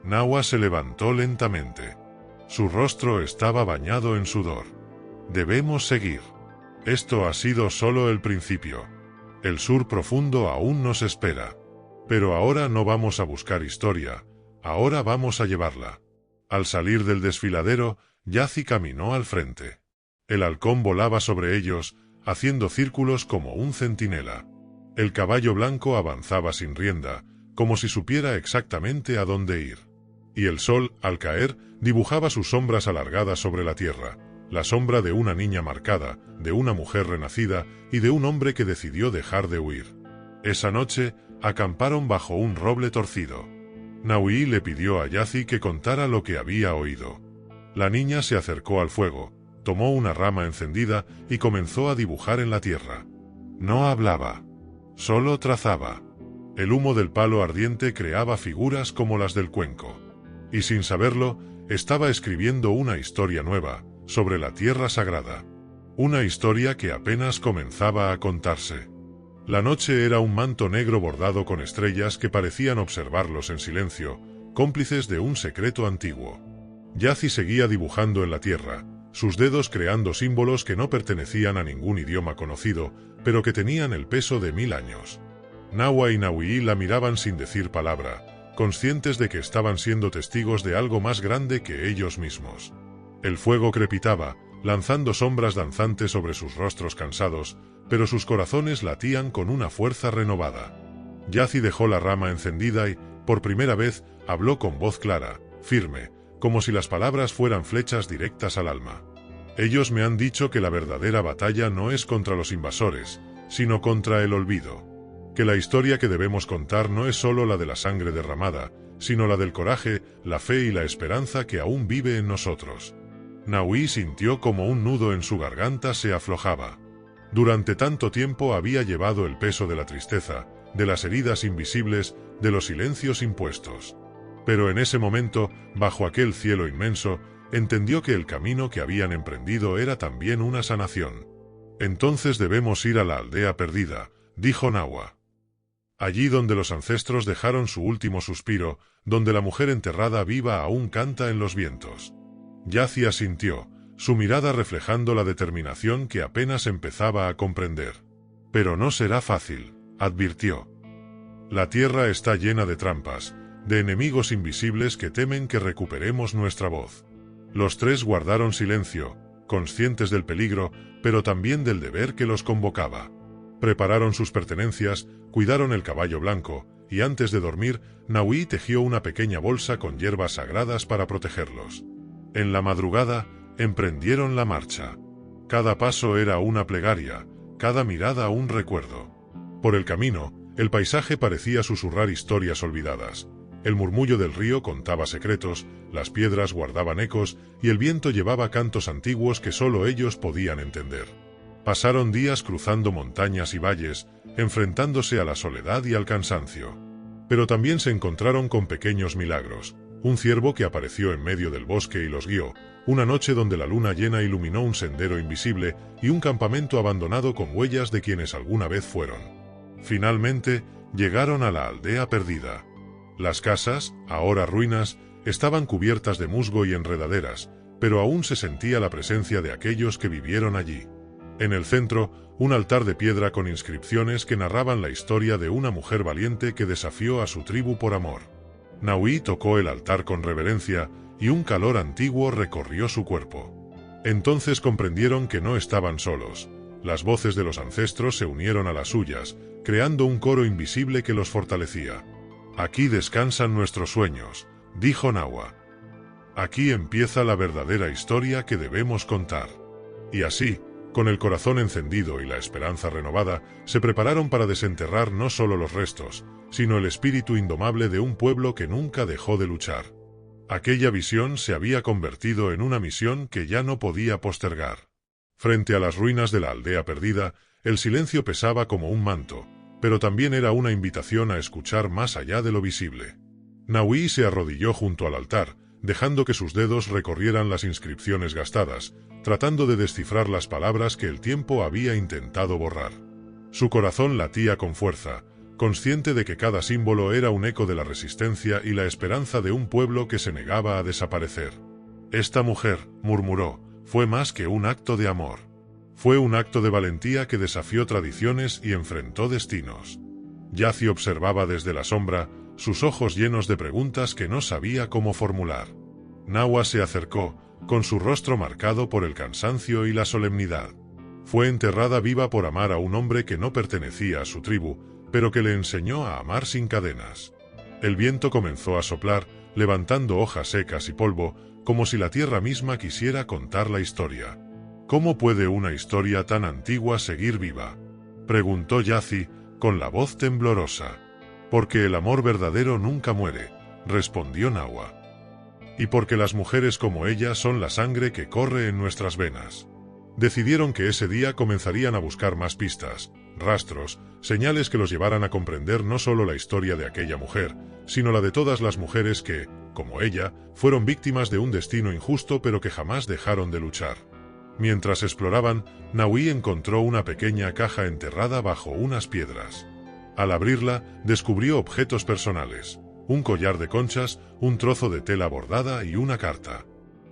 Nahua se levantó lentamente. Su rostro estaba bañado en sudor. Debemos seguir. Esto ha sido solo el principio. El sur profundo aún nos espera. Pero ahora no vamos a buscar historia, ahora vamos a llevarla. Al salir del desfiladero, Yazi caminó al frente. El halcón volaba sobre ellos, haciendo círculos como un centinela. El caballo blanco avanzaba sin rienda, como si supiera exactamente a dónde ir. Y el sol, al caer, dibujaba sus sombras alargadas sobre la tierra, la sombra de una niña marcada, de una mujer renacida y de un hombre que decidió dejar de huir. Esa noche, acamparon bajo un roble torcido. Nahui le pidió a Yazi que contara lo que había oído. La niña se acercó al fuego, tomó una rama encendida y comenzó a dibujar en la tierra. No hablaba, solo trazaba. El humo del palo ardiente creaba figuras como las del cuenco. Y sin saberlo, estaba escribiendo una historia nueva, sobre la tierra sagrada. Una historia que apenas comenzaba a contarse. La noche era un manto negro bordado con estrellas que parecían observarlos en silencio, cómplices de un secreto antiguo. Yazi seguía dibujando en la tierra, sus dedos creando símbolos que no pertenecían a ningún idioma conocido, pero que tenían el peso de 1000 años. Nahua y Nahui la miraban sin decir palabra, conscientes de que estaban siendo testigos de algo más grande que ellos mismos. El fuego crepitaba, lanzando sombras danzantes sobre sus rostros cansados, pero sus corazones latían con una fuerza renovada. Yazi dejó la rama encendida y, por primera vez, habló con voz clara, firme, como si las palabras fueran flechas directas al alma. Ellos me han dicho que la verdadera batalla no es contra los invasores, sino contra el olvido. Que la historia que debemos contar no es solo la de la sangre derramada, sino la del coraje, la fe y la esperanza que aún vive en nosotros. Nahui sintió como un nudo en su garganta se aflojaba. Durante tanto tiempo había llevado el peso de la tristeza, de las heridas invisibles, de los silencios impuestos. Pero en ese momento, bajo aquel cielo inmenso, entendió que el camino que habían emprendido era también una sanación. Entonces debemos ir a la aldea perdida, dijo Nahua. Allí donde los ancestros dejaron su último suspiro, donde la mujer enterrada viva aún canta en los vientos. Yazi asintió, su mirada reflejando la determinación que apenas empezaba a comprender. Pero no será fácil, advirtió. La tierra está llena de trampas, de enemigos invisibles que temen que recuperemos nuestra voz. Los tres guardaron silencio, conscientes del peligro, pero también del deber que los convocaba. Prepararon sus pertenencias, cuidaron el caballo blanco, y antes de dormir, Nahui tejió una pequeña bolsa con hierbas sagradas para protegerlos. En la madrugada, emprendieron la marcha. Cada paso era una plegaria, cada mirada un recuerdo. Por el camino, el paisaje parecía susurrar historias olvidadas. El murmullo del río contaba secretos, las piedras guardaban ecos, y el viento llevaba cantos antiguos que solo ellos podían entender. Pasaron días cruzando montañas y valles, enfrentándose a la soledad y al cansancio. Pero también se encontraron con pequeños milagros. Un ciervo que apareció en medio del bosque y los guió, una noche donde la luna llena iluminó un sendero invisible y un campamento abandonado con huellas de quienes alguna vez fueron. Finalmente, llegaron a la aldea perdida. Las casas, ahora ruinas, estaban cubiertas de musgo y enredaderas, pero aún se sentía la presencia de aquellos que vivieron allí. En el centro, un altar de piedra con inscripciones que narraban la historia de una mujer valiente que desafió a su tribu por amor. Nahui tocó el altar con reverencia, y un calor antiguo recorrió su cuerpo. Entonces comprendieron que no estaban solos. Las voces de los ancestros se unieron a las suyas, creando un coro invisible que los fortalecía. Aquí descansan nuestros sueños, dijo Nahua. Aquí empieza la verdadera historia que debemos contar. Y así, con el corazón encendido y la esperanza renovada, se prepararon para desenterrar no solo los restos, sino el espíritu indomable de un pueblo que nunca dejó de luchar. Aquella visión se había convertido en una misión que ya no podía postergar. Frente a las ruinas de la aldea perdida, el silencio pesaba como un manto, pero también era una invitación a escuchar más allá de lo visible. Naui se arrodilló junto al altar, dejando que sus dedos recorrieran las inscripciones gastadas, tratando de descifrar las palabras que el tiempo había intentado borrar. Su corazón latía con fuerza, consciente de que cada símbolo era un eco de la resistencia y la esperanza de un pueblo que se negaba a desaparecer. «Esta mujer», murmuró, «fue más que un acto de amor. Fue un acto de valentía que desafió tradiciones y enfrentó destinos». Yazi observaba desde la sombra, sus ojos llenos de preguntas que no sabía cómo formular. Nawa se acercó, con su rostro marcado por el cansancio y la solemnidad. Fue enterrada viva por amar a un hombre que no pertenecía a su tribu, pero que le enseñó a amar sin cadenas. El viento comenzó a soplar, levantando hojas secas y polvo, como si la tierra misma quisiera contar la historia. «¿Cómo puede una historia tan antigua seguir viva?», preguntó Yazi, con la voz temblorosa. «Porque el amor verdadero nunca muere», respondió Nawa. «Y porque las mujeres como ella son la sangre que corre en nuestras venas». Decidieron que ese día comenzarían a buscar más pistas, rastros, señales que los llevaran a comprender no solo la historia de aquella mujer, sino la de todas las mujeres que, como ella, fueron víctimas de un destino injusto pero que jamás dejaron de luchar. Mientras exploraban, Naui encontró una pequeña caja enterrada bajo unas piedras. Al abrirla, descubrió objetos personales, un collar de conchas, un trozo de tela bordada y una carta.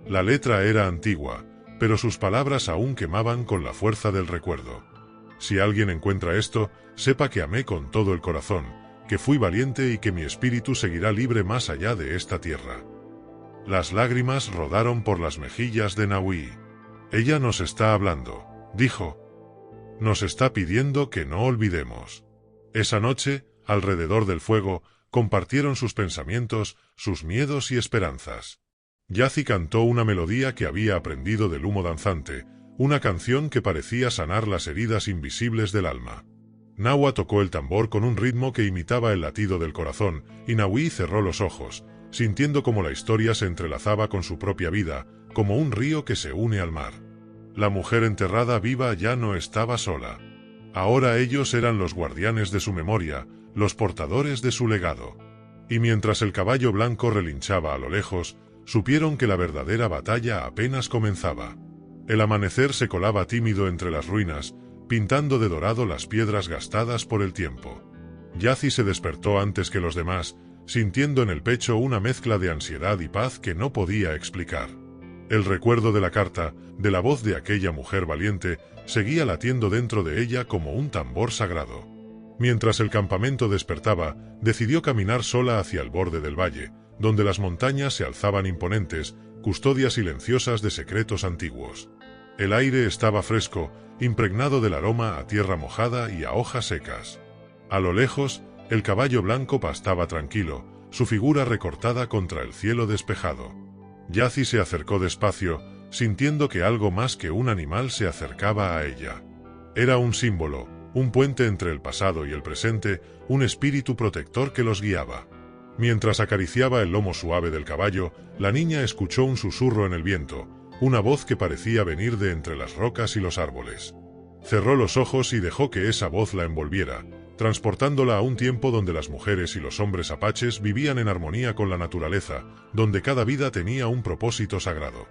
La letra era antigua, pero sus palabras aún quemaban con la fuerza del recuerdo. «Si alguien encuentra esto, sepa que amé con todo el corazón, que fui valiente y que mi espíritu seguirá libre más allá de esta tierra». Las lágrimas rodaron por las mejillas de Naui. «Ella nos está hablando», dijo. «Nos está pidiendo que no olvidemos». Esa noche, alrededor del fuego, compartieron sus pensamientos, sus miedos y esperanzas. Yazi cantó una melodía que había aprendido del humo danzante, una canción que parecía sanar las heridas invisibles del alma. Nawa tocó el tambor con un ritmo que imitaba el latido del corazón, y Naui cerró los ojos, sintiendo cómo la historia se entrelazaba con su propia vida, como un río que se une al mar. La mujer enterrada viva ya no estaba sola. Ahora ellos eran los guardianes de su memoria, los portadores de su legado. Y mientras el caballo blanco relinchaba a lo lejos, supieron que la verdadera batalla apenas comenzaba. El amanecer se colaba tímido entre las ruinas, pintando de dorado las piedras gastadas por el tiempo. Yazi se despertó antes que los demás, sintiendo en el pecho una mezcla de ansiedad y paz que no podía explicar. El recuerdo de la carta, de la voz de aquella mujer valiente, seguía latiendo dentro de ella como un tambor sagrado. Mientras el campamento despertaba, decidió caminar sola hacia el borde del valle, donde las montañas se alzaban imponentes, custodias silenciosas de secretos antiguos. El aire estaba fresco, impregnado del aroma a tierra mojada y a hojas secas. A lo lejos, el caballo blanco pastaba tranquilo, su figura recortada contra el cielo despejado. Yazi se acercó despacio, sintiendo que algo más que un animal se acercaba a ella. Era un símbolo, un puente entre el pasado y el presente, un espíritu protector que los guiaba. Mientras acariciaba el lomo suave del caballo, la niña escuchó un susurro en el viento, una voz que parecía venir de entre las rocas y los árboles. Cerró los ojos y dejó que esa voz la envolviera, transportándola a un tiempo donde las mujeres y los hombres apaches vivían en armonía con la naturaleza, donde cada vida tenía un propósito sagrado.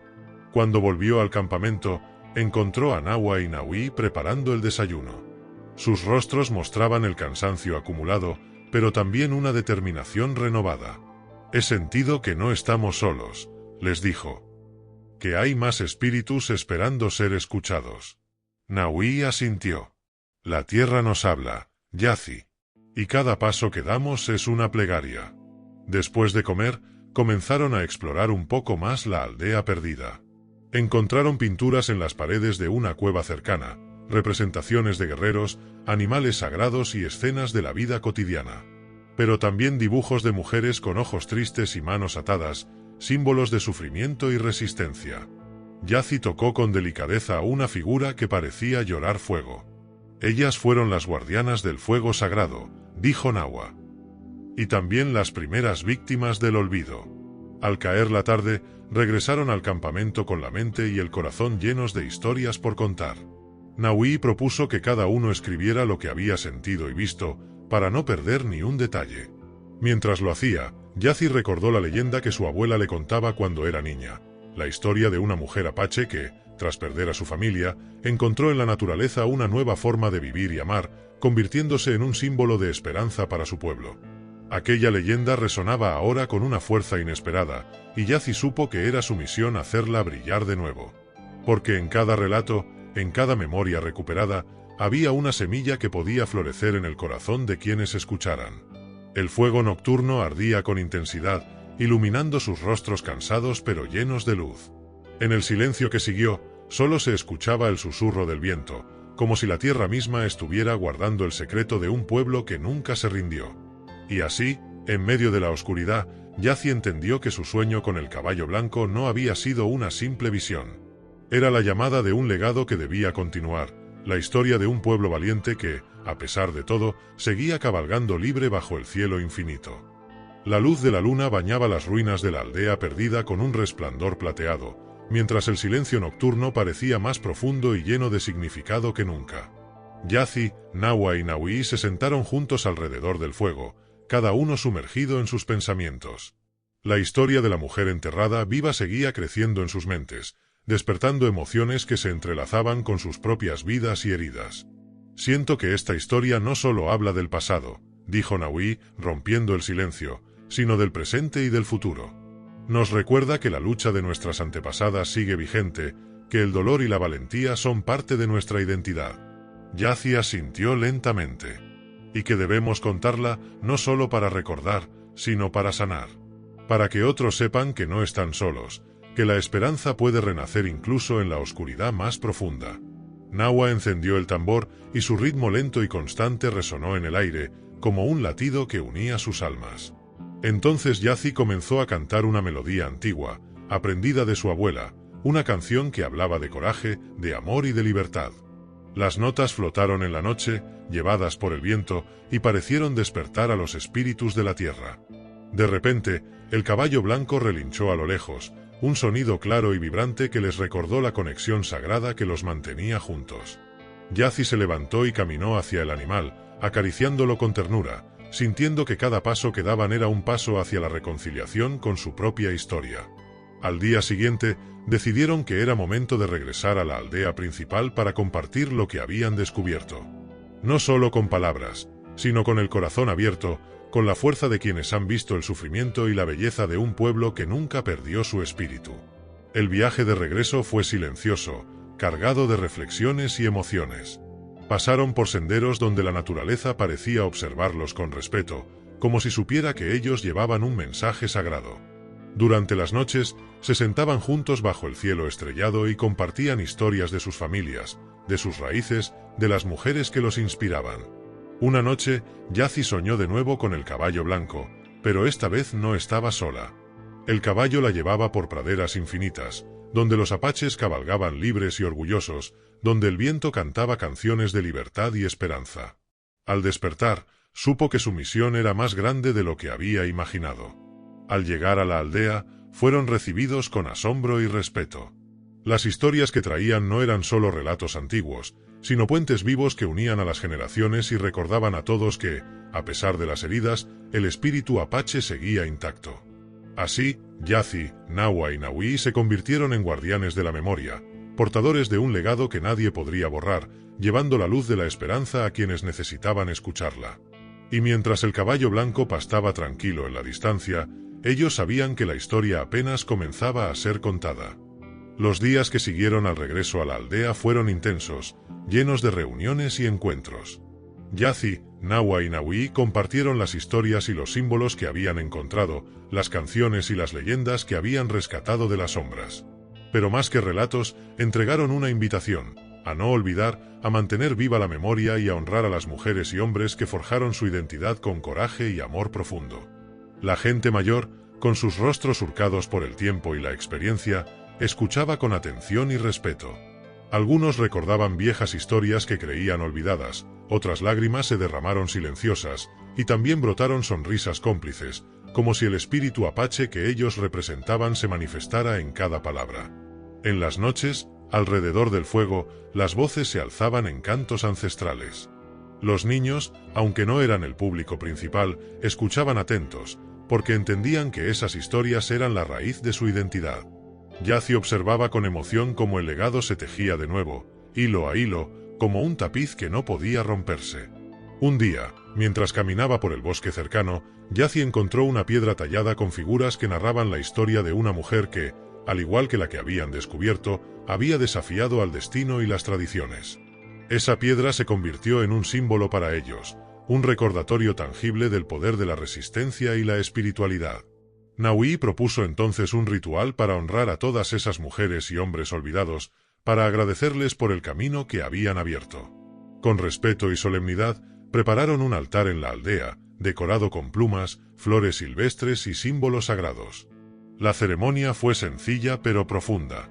Cuando volvió al campamento, encontró a Nawa y Naui preparando el desayuno. Sus rostros mostraban el cansancio acumulado, pero también una determinación renovada. «He sentido que no estamos solos», les dijo. «Que hay más espíritus esperando ser escuchados». Naui asintió. «La tierra nos habla, Yazi. Y cada paso que damos es una plegaria». Después de comer, comenzaron a explorar un poco más la aldea perdida. Encontraron pinturas en las paredes de una cueva cercana, representaciones de guerreros, animales sagrados y escenas de la vida cotidiana. Pero también dibujos de mujeres con ojos tristes y manos atadas, símbolos de sufrimiento y resistencia. Yazi tocó con delicadeza a una figura que parecía llorar fuego. «Ellas fueron las guardianas del fuego sagrado», dijo Nawa. «Y también las primeras víctimas del olvido». Al caer la tarde, regresaron al campamento con la mente y el corazón llenos de historias por contar. Naui propuso que cada uno escribiera lo que había sentido y visto, para no perder ni un detalle. Mientras lo hacía, Yazi recordó la leyenda que su abuela le contaba cuando era niña, la historia de una mujer apache que, tras perder a su familia, encontró en la naturaleza una nueva forma de vivir y amar, convirtiéndose en un símbolo de esperanza para su pueblo. Aquella leyenda resonaba ahora con una fuerza inesperada, y Yazi supo que era su misión hacerla brillar de nuevo. Porque en cada relato, en cada memoria recuperada, había una semilla que podía florecer en el corazón de quienes escucharan. El fuego nocturno ardía con intensidad, iluminando sus rostros cansados pero llenos de luz. En el silencio que siguió, solo se escuchaba el susurro del viento, como si la tierra misma estuviera guardando el secreto de un pueblo que nunca se rindió. Y así, en medio de la oscuridad, Yazi entendió que su sueño con el caballo blanco no había sido una simple visión. Era la llamada de un legado que debía continuar, la historia de un pueblo valiente que, a pesar de todo, seguía cabalgando libre bajo el cielo infinito. La luz de la luna bañaba las ruinas de la aldea perdida con un resplandor plateado, mientras el silencio nocturno parecía más profundo y lleno de significado que nunca. Yazi, Nawa y Naui se sentaron juntos alrededor del fuego, cada uno sumergido en sus pensamientos. La historia de la mujer enterrada viva seguía creciendo en sus mentes, despertando emociones que se entrelazaban con sus propias vidas y heridas. «Siento que esta historia no solo habla del pasado», dijo Naui, rompiendo el silencio, «sino del presente y del futuro. Nos recuerda que la lucha de nuestras antepasadas sigue vigente, que el dolor y la valentía son parte de nuestra identidad». Yazi asintió lentamente. «Y que debemos contarla no solo para recordar, sino para sanar. Para que otros sepan que no están solos, que la esperanza puede renacer incluso en la oscuridad más profunda». Nawa encendió el tambor y su ritmo lento y constante resonó en el aire, como un latido que unía sus almas. Entonces Yazi comenzó a cantar una melodía antigua, aprendida de su abuela, una canción que hablaba de coraje, de amor y de libertad. Las notas flotaron en la noche, llevadas por el viento, y parecieron despertar a los espíritus de la tierra. De repente, el caballo blanco relinchó a lo lejos, un sonido claro y vibrante que les recordó la conexión sagrada que los mantenía juntos. Yazi se levantó y caminó hacia el animal, acariciándolo con ternura, sintiendo que cada paso que daban era un paso hacia la reconciliación con su propia historia. Al día siguiente, decidieron que era momento de regresar a la aldea principal para compartir lo que habían descubierto. No solo con palabras, sino con el corazón abierto, con la fuerza de quienes han visto el sufrimiento y la belleza de un pueblo que nunca perdió su espíritu. El viaje de regreso fue silencioso, cargado de reflexiones y emociones. Pasaron por senderos donde la naturaleza parecía observarlos con respeto, como si supiera que ellos llevaban un mensaje sagrado. Durante las noches, se sentaban juntos bajo el cielo estrellado y compartían historias de sus familias, de sus raíces, de las mujeres que los inspiraban. Una noche, Yazi soñó de nuevo con el caballo blanco, pero esta vez no estaba sola. El caballo la llevaba por praderas infinitas, donde los apaches cabalgaban libres y orgullosos, donde el viento cantaba canciones de libertad y esperanza. Al despertar, supo que su misión era más grande de lo que había imaginado. Al llegar a la aldea, fueron recibidos con asombro y respeto. Las historias que traían no eran solo relatos antiguos, sino puentes vivos que unían a las generaciones y recordaban a todos que, a pesar de las heridas, el espíritu apache seguía intacto. Así, Yazi, Nawa y Naui se convirtieron en guardianes de la memoria, portadores de un legado que nadie podría borrar, llevando la luz de la esperanza a quienes necesitaban escucharla. Y mientras el caballo blanco pastaba tranquilo en la distancia, ellos sabían que la historia apenas comenzaba a ser contada. Los días que siguieron al regreso a la aldea fueron intensos, llenos de reuniones y encuentros. Yazi, Nawa y Naui compartieron las historias y los símbolos que habían encontrado, las canciones y las leyendas que habían rescatado de las sombras. Pero más que relatos, entregaron una invitación, a no olvidar, a mantener viva la memoria y a honrar a las mujeres y hombres que forjaron su identidad con coraje y amor profundo. La gente mayor, con sus rostros surcados por el tiempo y la experiencia, escuchaba con atención y respeto. Algunos recordaban viejas historias que creían olvidadas, otras lágrimas se derramaron silenciosas, y también brotaron sonrisas cómplices, como si el espíritu apache que ellos representaban se manifestara en cada palabra. En las noches, alrededor del fuego, las voces se alzaban en cantos ancestrales. Los niños, aunque no eran el público principal, escuchaban atentos, porque entendían que esas historias eran la raíz de su identidad. Yazi observaba con emoción cómo el legado se tejía de nuevo, hilo a hilo, como un tapiz que no podía romperse. Un día, mientras caminaba por el bosque cercano, Yazi encontró una piedra tallada con figuras que narraban la historia de una mujer que, al igual que la que habían descubierto, había desafiado al destino y las tradiciones. Esa piedra se convirtió en un símbolo para ellos, un recordatorio tangible del poder de la resistencia y la espiritualidad. Naui propuso entonces un ritual para honrar a todas esas mujeres y hombres olvidados, para agradecerles por el camino que habían abierto. Con respeto y solemnidad, prepararon un altar en la aldea, decorado con plumas, flores silvestres y símbolos sagrados. La ceremonia fue sencilla pero profunda.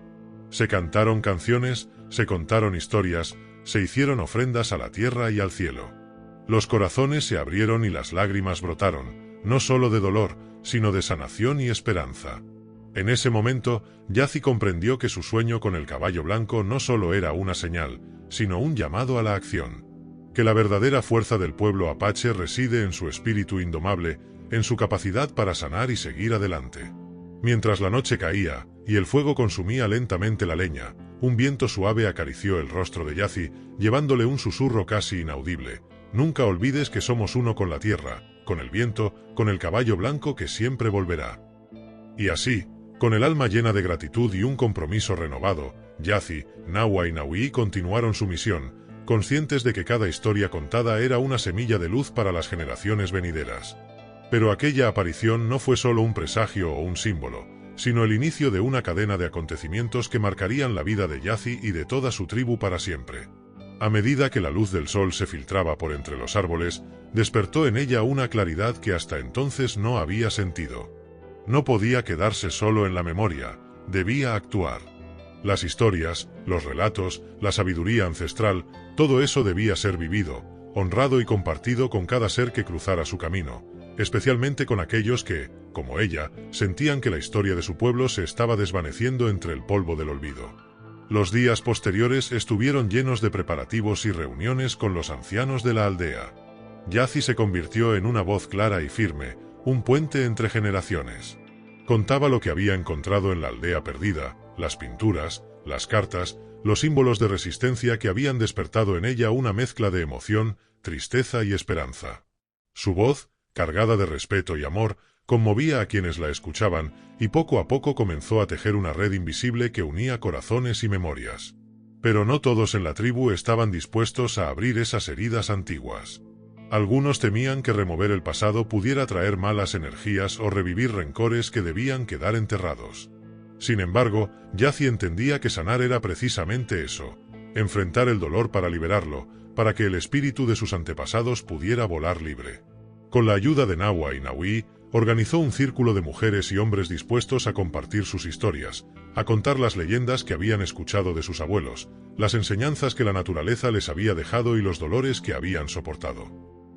Se cantaron canciones, se contaron historias, se hicieron ofrendas a la tierra y al cielo. Los corazones se abrieron y las lágrimas brotaron, no solo de dolor, sino de sanación y esperanza. En ese momento, Yazi comprendió que su sueño con el caballo blanco no solo era una señal, sino un llamado a la acción. Que la verdadera fuerza del pueblo apache reside en su espíritu indomable, en su capacidad para sanar y seguir adelante. Mientras la noche caía, y el fuego consumía lentamente la leña, un viento suave acarició el rostro de Yazi, llevándole un susurro casi inaudible. Nunca olvides que somos uno con la tierra, con el viento, con el caballo blanco que siempre volverá. Y así, con el alma llena de gratitud y un compromiso renovado, Yazi, Nawa y Naui continuaron su misión, conscientes de que cada historia contada era una semilla de luz para las generaciones venideras. Pero aquella aparición no fue solo un presagio o un símbolo, sino el inicio de una cadena de acontecimientos que marcarían la vida de Yazi y de toda su tribu para siempre. A medida que la luz del sol se filtraba por entre los árboles, despertó en ella una claridad que hasta entonces no había sentido. No podía quedarse solo en la memoria, debía actuar. Las historias, los relatos, la sabiduría ancestral, todo eso debía ser vivido, honrado y compartido con cada ser que cruzara su camino, especialmente con aquellos que, como ella, sentían que la historia de su pueblo se estaba desvaneciendo entre el polvo del olvido. Los días posteriores estuvieron llenos de preparativos y reuniones con los ancianos de la aldea. Yazi se convirtió en una voz clara y firme, un puente entre generaciones. Contaba lo que había encontrado en la aldea perdida, las pinturas, las cartas, los símbolos de resistencia que habían despertado en ella una mezcla de emoción, tristeza y esperanza. Su voz, cargada de respeto y amor, conmovía a quienes la escuchaban, y poco a poco comenzó a tejer una red invisible que unía corazones y memorias. Pero no todos en la tribu estaban dispuestos a abrir esas heridas antiguas. Algunos temían que remover el pasado pudiera traer malas energías o revivir rencores que debían quedar enterrados. Sin embargo, Yazi entendía que sanar era precisamente eso, enfrentar el dolor para liberarlo, para que el espíritu de sus antepasados pudiera volar libre. Con la ayuda de Nawa y Naui, organizó un círculo de mujeres y hombres dispuestos a compartir sus historias, a contar las leyendas que habían escuchado de sus abuelos, las enseñanzas que la naturaleza les había dejado y los dolores que habían soportado.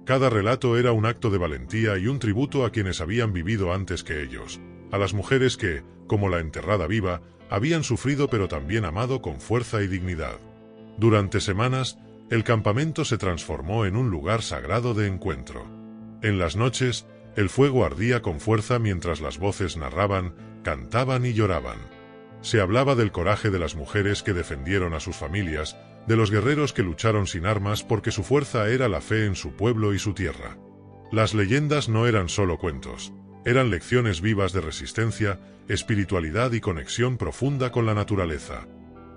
Cada relato era un acto de valentía y un tributo a quienes habían vivido antes que ellos, a las mujeres que, como la enterrada viva, habían sufrido pero también amado con fuerza y dignidad. Durante semanas, el campamento se transformó en un lugar sagrado de encuentro. En las noches, el fuego ardía con fuerza mientras las voces narraban, cantaban y lloraban. Se hablaba del coraje de las mujeres que defendieron a sus familias, de los guerreros que lucharon sin armas porque su fuerza era la fe en su pueblo y su tierra. Las leyendas no eran solo cuentos, eran lecciones vivas de resistencia, espiritualidad y conexión profunda con la naturaleza.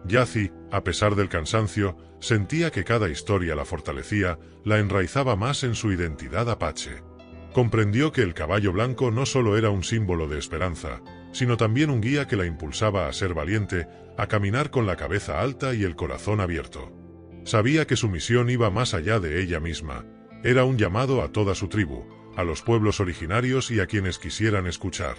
Yazi, a pesar del cansancio, sentía que cada historia la fortalecía, la enraizaba más en su identidad apache. Comprendió que el caballo blanco no solo era un símbolo de esperanza, sino también un guía que la impulsaba a ser valiente, a caminar con la cabeza alta y el corazón abierto. Sabía que su misión iba más allá de ella misma, era un llamado a toda su tribu, a los pueblos originarios y a quienes quisieran escuchar.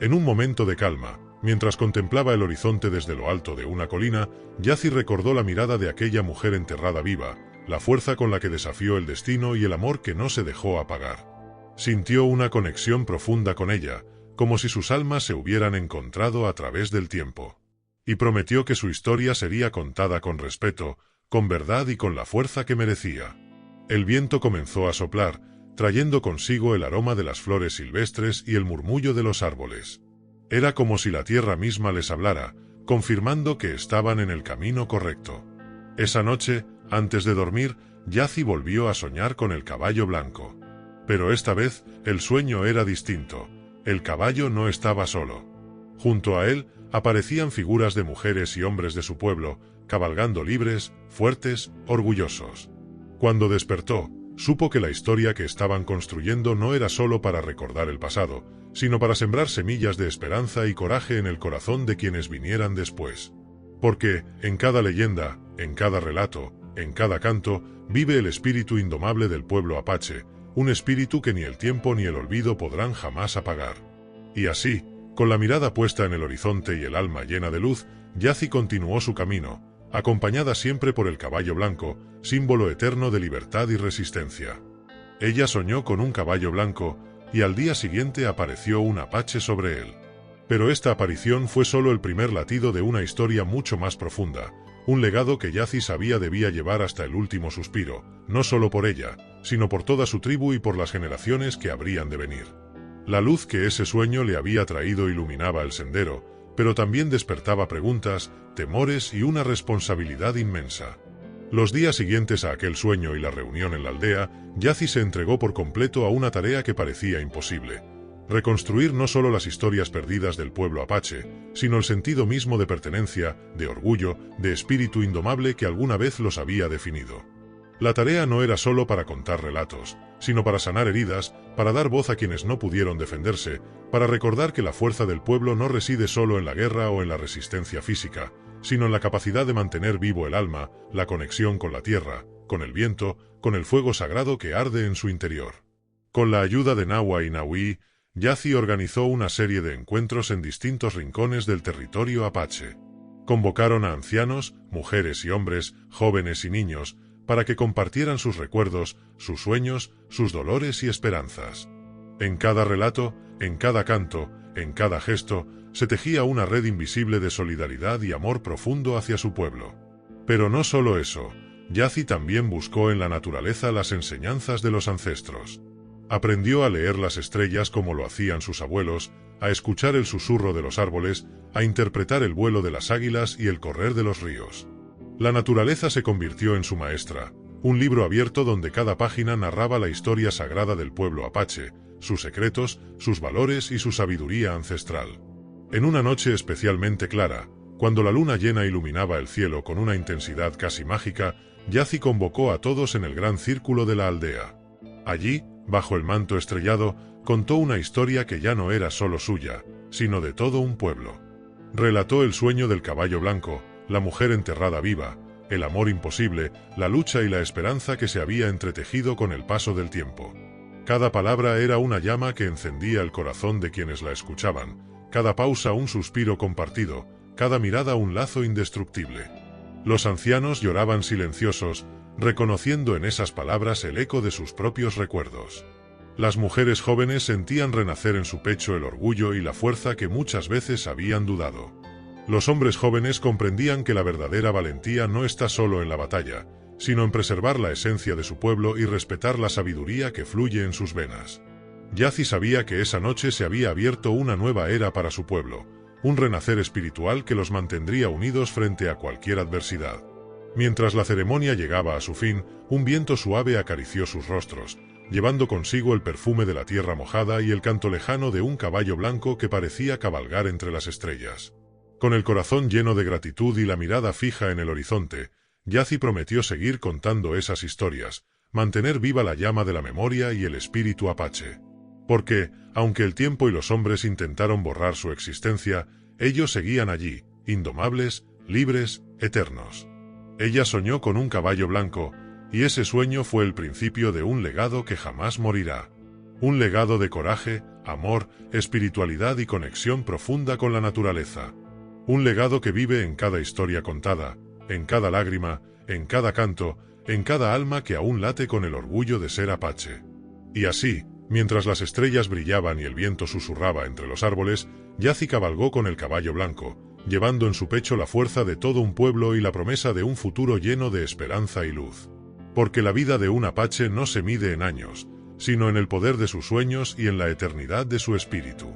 En un momento de calma, mientras contemplaba el horizonte desde lo alto de una colina, Yazi recordó la mirada de aquella mujer enterrada viva, la fuerza con la que desafió el destino y el amor que no se dejó apagar. Sintió una conexión profunda con ella, como si sus almas se hubieran encontrado a través del tiempo. Y prometió que su historia sería contada con respeto, con verdad y con la fuerza que merecía. El viento comenzó a soplar, trayendo consigo el aroma de las flores silvestres y el murmullo de los árboles. Era como si la tierra misma les hablara, confirmando que estaban en el camino correcto. Esa noche, antes de dormir, Yazi volvió a soñar con el caballo blanco. Pero esta vez, el sueño era distinto. El caballo no estaba solo. Junto a él, aparecían figuras de mujeres y hombres de su pueblo, cabalgando libres, fuertes, orgullosos. Cuando despertó, supo que la historia que estaban construyendo no era solo para recordar el pasado, sino para sembrar semillas de esperanza y coraje en el corazón de quienes vinieran después. Porque, en cada leyenda, en cada relato, en cada canto, vive el espíritu indomable del pueblo apache, un espíritu que ni el tiempo ni el olvido podrán jamás apagar. Y así, con la mirada puesta en el horizonte y el alma llena de luz, Yazi continuó su camino, acompañada siempre por el caballo blanco, símbolo eterno de libertad y resistencia. Ella soñó con un caballo blanco, y al día siguiente apareció un apache sobre él. Pero esta aparición fue solo el primer latido de una historia mucho más profunda, un legado que Yazi sabía debía llevar hasta el último suspiro, no solo por ella, sino por toda su tribu y por las generaciones que habrían de venir. La luz que ese sueño le había traído iluminaba el sendero, pero también despertaba preguntas, temores y una responsabilidad inmensa. Los días siguientes a aquel sueño y la reunión en la aldea, Yazi se entregó por completo a una tarea que parecía imposible: reconstruir no solo las historias perdidas del pueblo apache, sino el sentido mismo de pertenencia, de orgullo, de espíritu indomable que alguna vez los había definido. La tarea no era solo para contar relatos, sino para sanar heridas, para dar voz a quienes no pudieron defenderse, para recordar que la fuerza del pueblo no reside solo en la guerra o en la resistencia física, sino en la capacidad de mantener vivo el alma, la conexión con la tierra, con el viento, con el fuego sagrado que arde en su interior. Con la ayuda de Nawa y Naui, Yazi organizó una serie de encuentros en distintos rincones del territorio apache. Convocaron a ancianos, mujeres y hombres, jóvenes y niños, para que compartieran sus recuerdos, sus sueños, sus dolores y esperanzas. En cada relato, en cada canto, en cada gesto, se tejía una red invisible de solidaridad y amor profundo hacia su pueblo. Pero no solo eso, Yazi también buscó en la naturaleza las enseñanzas de los ancestros. Aprendió a leer las estrellas como lo hacían sus abuelos, a escuchar el susurro de los árboles, a interpretar el vuelo de las águilas y el correr de los ríos. La naturaleza se convirtió en su maestra, un libro abierto donde cada página narraba la historia sagrada del pueblo apache, sus secretos, sus valores y su sabiduría ancestral. En una noche especialmente clara, cuando la luna llena iluminaba el cielo con una intensidad casi mágica, Yazi convocó a todos en el gran círculo de la aldea. Allí, bajo el manto estrellado, contó una historia que ya no era solo suya, sino de todo un pueblo. Relató el sueño del caballo blanco, la mujer enterrada viva, el amor imposible, la lucha y la esperanza que se había entretejido con el paso del tiempo. Cada palabra era una llama que encendía el corazón de quienes la escuchaban, cada pausa un suspiro compartido, cada mirada un lazo indestructible. Los ancianos lloraban silenciosos, reconociendo en esas palabras el eco de sus propios recuerdos. Las mujeres jóvenes sentían renacer en su pecho el orgullo y la fuerza que muchas veces habían dudado. Los hombres jóvenes comprendían que la verdadera valentía no está solo en la batalla, sino en preservar la esencia de su pueblo y respetar la sabiduría que fluye en sus venas. Yazi sabía que esa noche se había abierto una nueva era para su pueblo, un renacer espiritual que los mantendría unidos frente a cualquier adversidad. Mientras la ceremonia llegaba a su fin, un viento suave acarició sus rostros, llevando consigo el perfume de la tierra mojada y el canto lejano de un caballo blanco que parecía cabalgar entre las estrellas. Con el corazón lleno de gratitud y la mirada fija en el horizonte, Yazi prometió seguir contando esas historias, mantener viva la llama de la memoria y el espíritu apache. Porque, aunque el tiempo y los hombres intentaron borrar su existencia, ellos seguían allí, indomables, libres, eternos. Ella soñó con un caballo blanco, y ese sueño fue el principio de un legado que jamás morirá. Un legado de coraje, amor, espiritualidad y conexión profunda con la naturaleza. Un legado que vive en cada historia contada, en cada lágrima, en cada canto, en cada alma que aún late con el orgullo de ser apache. Y así, Mientras las estrellas brillaban y el viento susurraba entre los árboles, Yazi cabalgó con el caballo blanco, llevando en su pecho la fuerza de todo un pueblo y la promesa de un futuro lleno de esperanza y luz. Porque la vida de un apache no se mide en años, sino en el poder de sus sueños y en la eternidad de su espíritu.